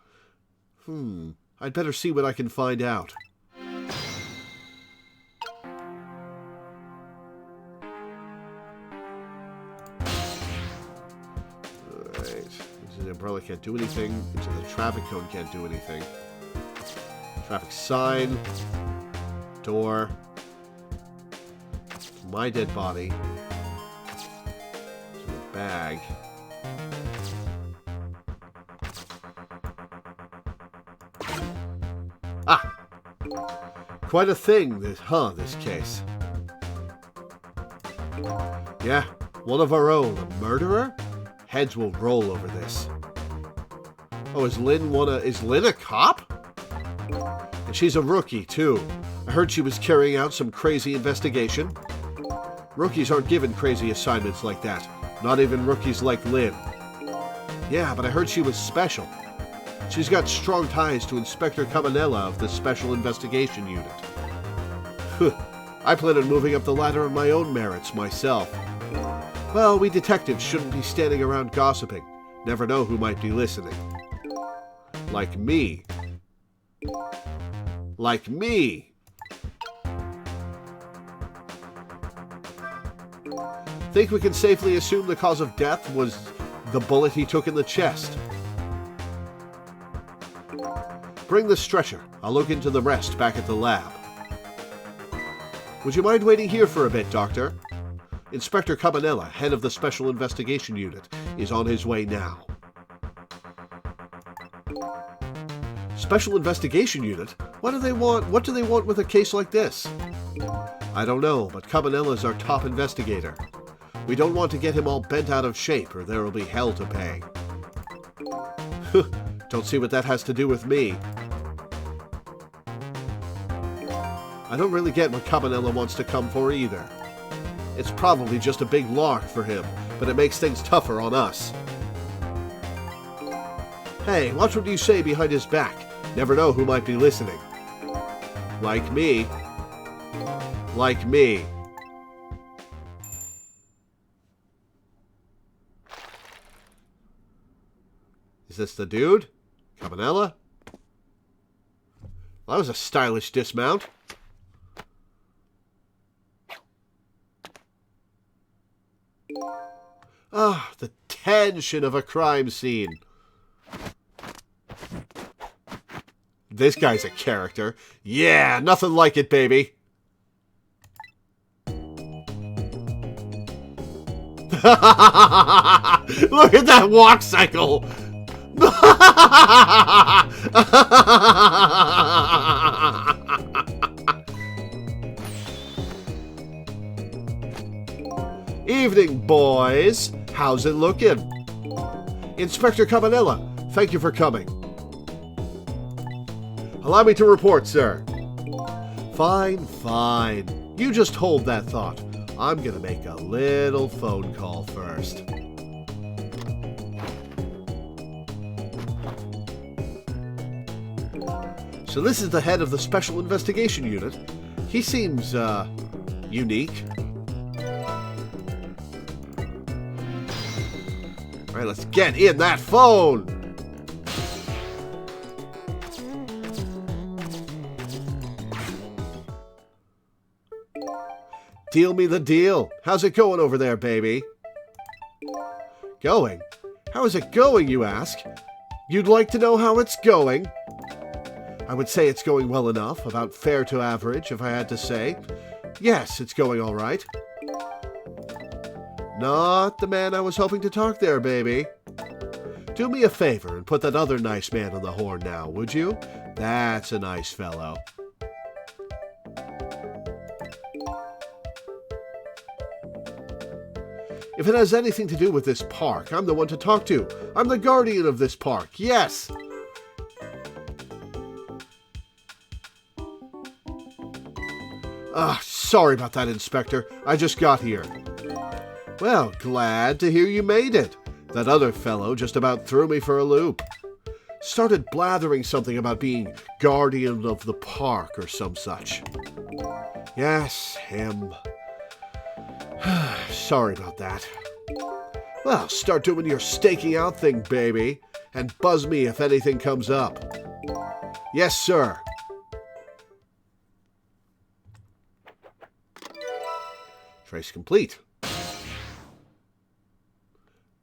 I'd better see what I can find out. The umbrella can't do anything. Into the traffic cone can't do anything. Traffic sign. Door. My dead body. To the bag. Ah! Quite a thing, this case. Yeah, one of our own. A murderer? Heads will roll over this. Oh, is Lynn a cop? And she's a rookie, too. I heard she was carrying out some crazy investigation. Rookies aren't given crazy assignments like that. Not even rookies like Lynn. Yeah, but I heard she was special. She's got strong ties to Inspector Cabanela of the Special Investigation Unit. I plan on moving up the ladder on my own merits myself. Well, we detectives shouldn't be standing around gossiping. Never know who might be listening. Like me. Like me! Think we can safely assume the cause of death was the bullet he took in the chest. Bring the stretcher. I'll look into the rest back at the lab. Would you mind waiting here for a bit, Doctor? Inspector Cabanela, head of the Special Investigation Unit, is on his way now. Special Investigation Unit? What do they want? What do they want with a case like this? I don't know, but Cabanela's our top investigator. We don't want to get him all bent out of shape, or there will be hell to pay. Don't see what that has to do with me. I don't really get what Cabanela wants to come for either. It's probably just a big lark for him, but it makes things tougher on us. Hey, watch what you say behind his back. Never know who might be listening. Like me. Like me. Is this the dude? Cabanela? That was a stylish dismount. Ah, the tension of a crime scene. This guy's a character. Yeah, nothing like it, baby. Look at that walk cycle. Evening, boys. How's it looking? Inspector Cabanela, thank you for coming. Allow me to report, sir. Fine, fine. You just hold that thought. I'm gonna make a little phone call first. So this is the head of the Special Investigation Unit. He seems, unique. Alright, let's get in that phone! Deal me the deal. How's it going over there, baby? Going? How is it going, you ask? You'd like to know how it's going? I would say it's going well enough, about fair to average, if I had to say. Yes, it's going all right. Not the man I was hoping to talk there, baby. Do me a favor and put that other nice man on the horn now, would you? That's a nice fellow. If it has anything to do with this park, I'm the one to talk to. I'm the guardian of this park, yes! Sorry about that, Inspector. I just got here. Well, glad to hear you made it. That other fellow just about threw me for a loop. Started blathering something about being guardian of the park or some such. Yes, him. Sorry about that. Well, start doing your staking out thing, baby, and buzz me if anything comes up. Yes, sir. Trace complete.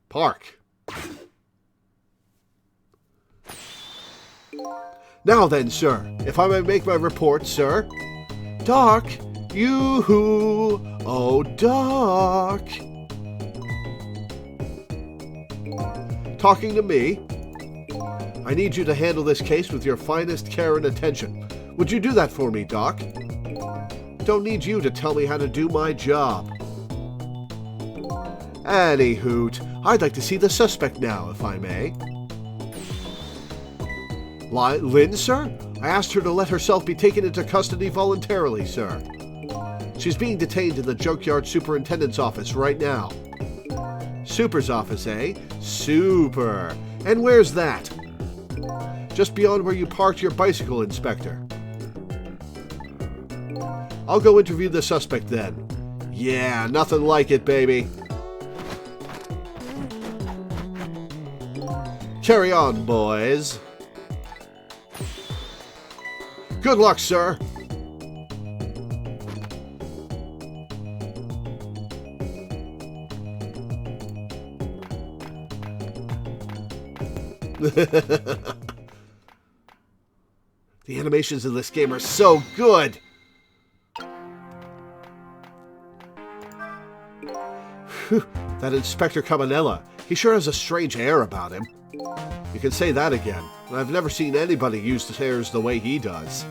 Park. Now then, sir, if I may make my report, sir. Doc, yoo-hoo, oh, Doc. Talking to me? I need you to handle this case with your finest care and attention. Would you do that for me, Doc? Don't need you to tell me how to do my job. Anyhoot, I'd like to see the suspect now, if I may. Lynn, sir? I asked her to let herself be taken into custody voluntarily, sir. She's being detained in the Junkyard Superintendent's office right now. Super's office, eh? Super. And where's that? Just beyond where you parked your bicycle, Inspector. I'll go interview the suspect then. Yeah, nothing like it, baby. Carry on, boys. Good luck, sir. The animations in this game are so good. Whew, that Inspector Cabanela, he sure has a strange air about him. You can say that again. I've never seen anybody use the stairs the way he does.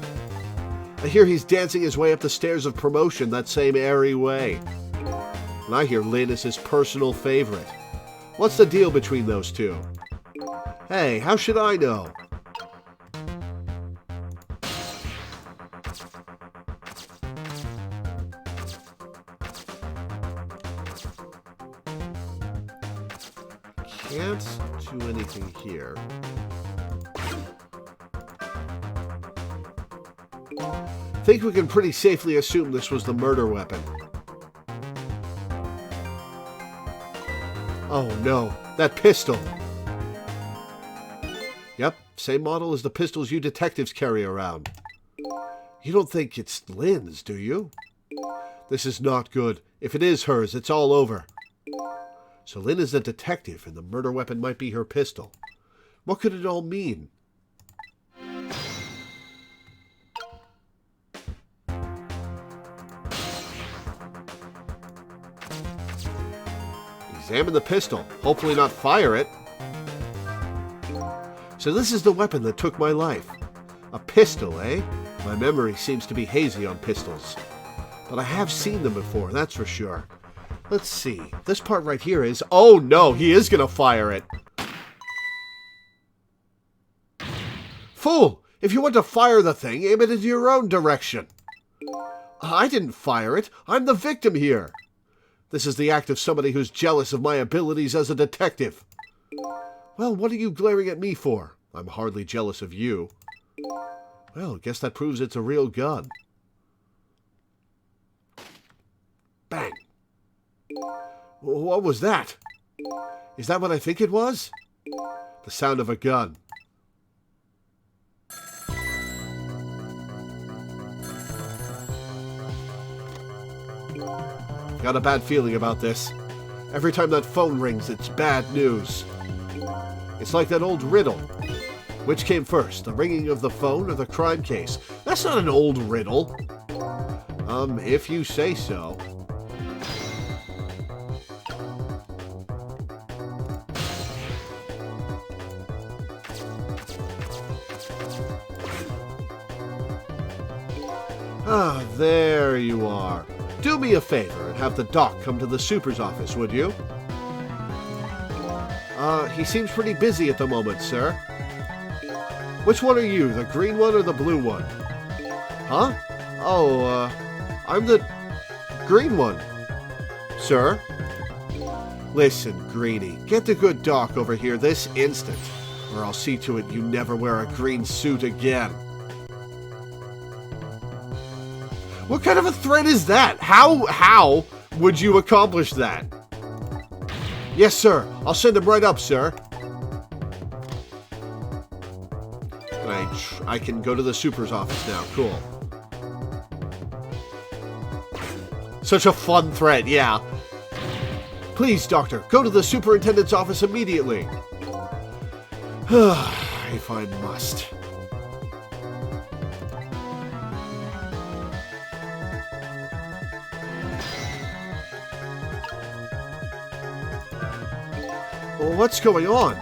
I hear he's dancing his way up the stairs of promotion that same airy way. And I hear Lynn is his personal favorite. What's the deal between those two? Hey, how should I know? Can't do anything here. Think we can pretty safely assume this was the murder weapon. Oh no, that pistol! Yep, same model as the pistols you detectives carry around. You don't think it's Lynn's, do you? This is not good. If it is hers, it's all over. So Lynn is a detective, and the murder weapon might be her pistol. What could it all mean? Examine the pistol. Hopefully not fire it. So this is the weapon that took my life. A pistol, eh? My memory seems to be hazy on pistols. But I have seen them before, that's for sure. Let's see. This part right here is... Oh no, he is going to fire it. Fool! If you want to fire the thing, aim it in your own direction. I didn't fire it. I'm the victim here. This is the act of somebody who's jealous of my abilities as a detective. Well, what are you glaring at me for? I'm hardly jealous of you. Well, guess that proves it's a real gun. Bang. What was that? Is that what I think it was? The sound of a gun. Got a bad feeling about this. Every time that phone rings, it's bad news. It's like that old riddle. Which came first, the ringing of the phone or the crime case? That's not an old riddle. If you say so. Ah, there you are. Do me a favor and have the doc come to the super's office, would you? He seems pretty busy at the moment, sir. Which one are you, the green one or the blue one? Huh? Oh, I'm the green one. Sir? Listen, Greenie, get the good doc over here this instant, or I'll see to it you never wear a green suit again. What kind of a threat is that? How would you accomplish that? Yes, sir. I'll send him right up, sir. I can go to the super's office now. Cool. Such a fun threat, yeah. Please, Doctor, go to the superintendent's office immediately. If I must. Well, what's going on?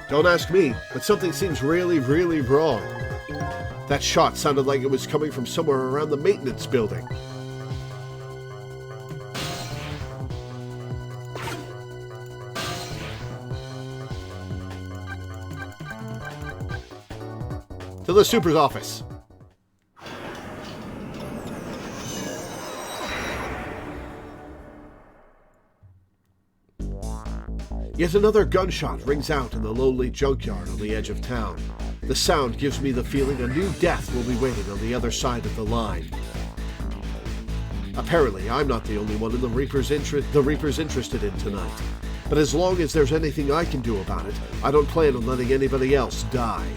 Don't ask me, but something seems really, really wrong. That shot sounded like it was coming from somewhere around the maintenance building. To the super's office. Yet another gunshot rings out in the lonely junkyard on the edge of town. The sound gives me the feeling a new death will be waiting on the other side of the line. Apparently, I'm not the only one in the Reaper's interested in tonight. But as long as there's anything I can do about it, I don't plan on letting anybody else die.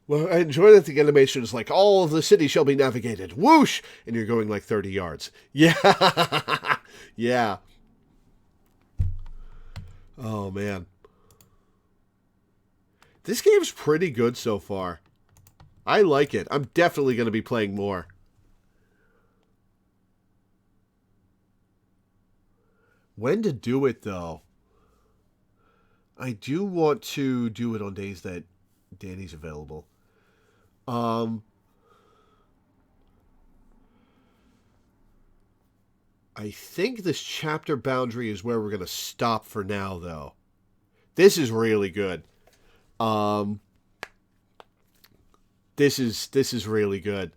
Well, I enjoy that the animation is like, all of the city shall be navigated. Whoosh! And you're going like 30 yards. Yeah. Yeah. Oh, man. This game's pretty good so far. I like it. I'm definitely going to be playing more. When to do it, though? I do want to do it on days that Danny's available. I think this chapter boundary is where we're going to stop for now, though. This is really good. This is really good.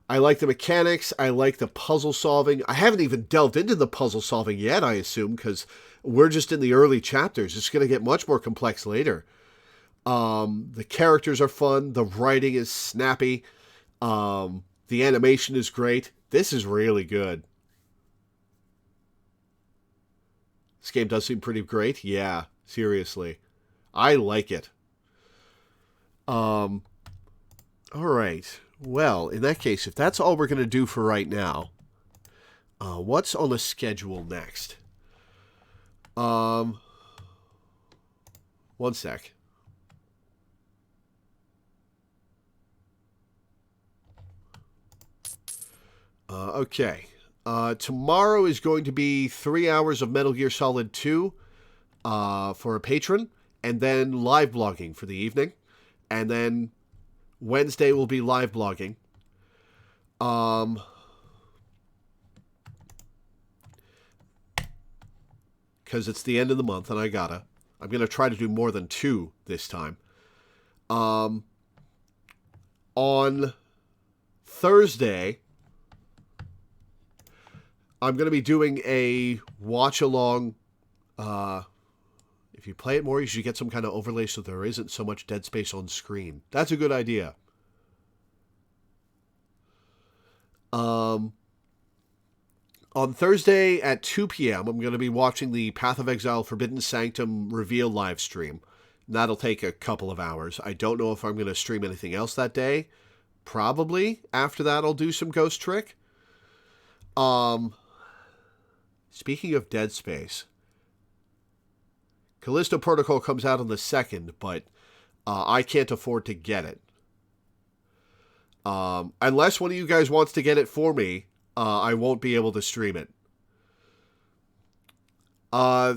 I like the mechanics. I like the puzzle solving. I haven't even delved into the puzzle solving yet, I assume, because we're just in the early chapters. It's going to get much more complex later. The characters are fun. The writing is snappy. The animation is great. This is really good. This game does seem pretty great. Yeah, seriously. I like it. All right. Well, in that case, if that's all we're going to do for right now, what's on the schedule next? One sec. Okay. Tomorrow is going to be 3 hours of Metal Gear Solid 2 for a patron, and then live blogging for the evening. And then Wednesday will be live blogging. Because it's the end of the month, and I'm going to try to do more than 2 this time. On Thursday, I'm going to be doing a watch-along. If you play it more, you should get some kind of overlay so there isn't so much dead space on screen. That's a good idea. On Thursday at 2 p.m., I'm going to be watching the Path of Exile Forbidden Sanctum reveal live stream. That'll take a couple of hours. I don't know if I'm going to stream anything else that day. Probably. After that, I'll do some Ghost Trick. Speaking of Dead Space, Callisto Protocol comes out on the 2nd, but I can't afford to get it. Unless one of you guys wants to get it for me, I won't be able to stream it.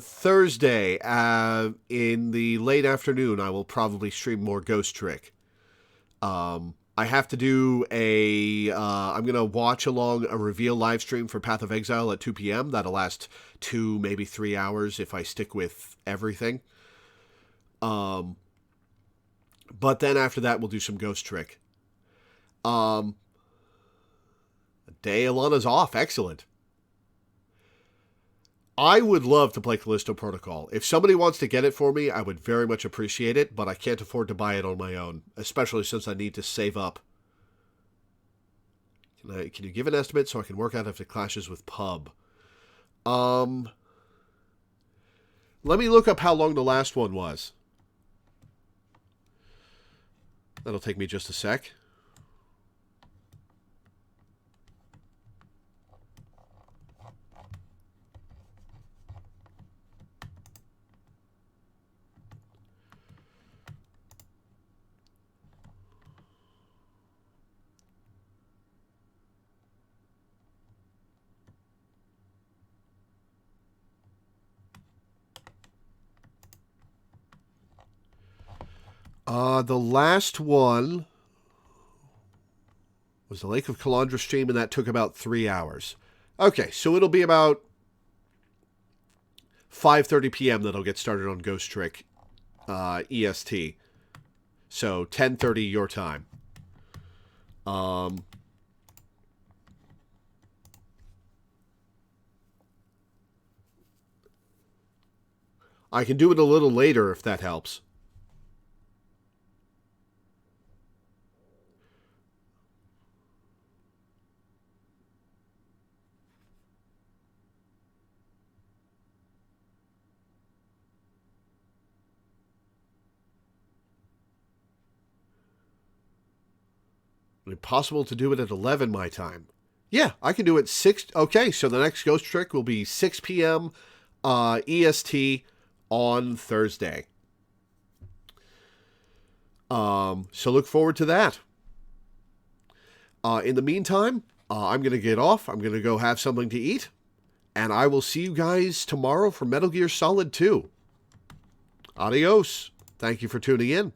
Thursday, in the late afternoon, I will probably stream more Ghost Trick. I have to do I'm going to watch along a reveal live stream for Path of Exile at 2 p.m. That'll last 2, maybe 3 hours if I stick with everything. But then after that, we'll do some Ghost Trick. A day Alana's off. Excellent. I would love to play Callisto Protocol. If somebody wants to get it for me, I would very much appreciate it, but I can't afford to buy it on my own, especially since I need to save up. Can you give an estimate so I can work out if it clashes with pub? Let me look up how long the last one was. That'll take me just a sec. The last one was the Lake of Calandra stream, and that took about 3 hours. Okay, so it'll be about 5:30 p.m. that'll get started on Ghost Trick EST. So 10:30 your time. I can do it a little later if that helps. Is it possible to do it at 11 my time? Yeah, I can do it 6. Okay, so the next Ghost Trick will be 6 p.m. EST on Thursday. So look forward to that. In the meantime, I'm going to get off. I'm going to go have something to eat. And I will see you guys tomorrow for Metal Gear Solid 2. Adios. Thank you for tuning in.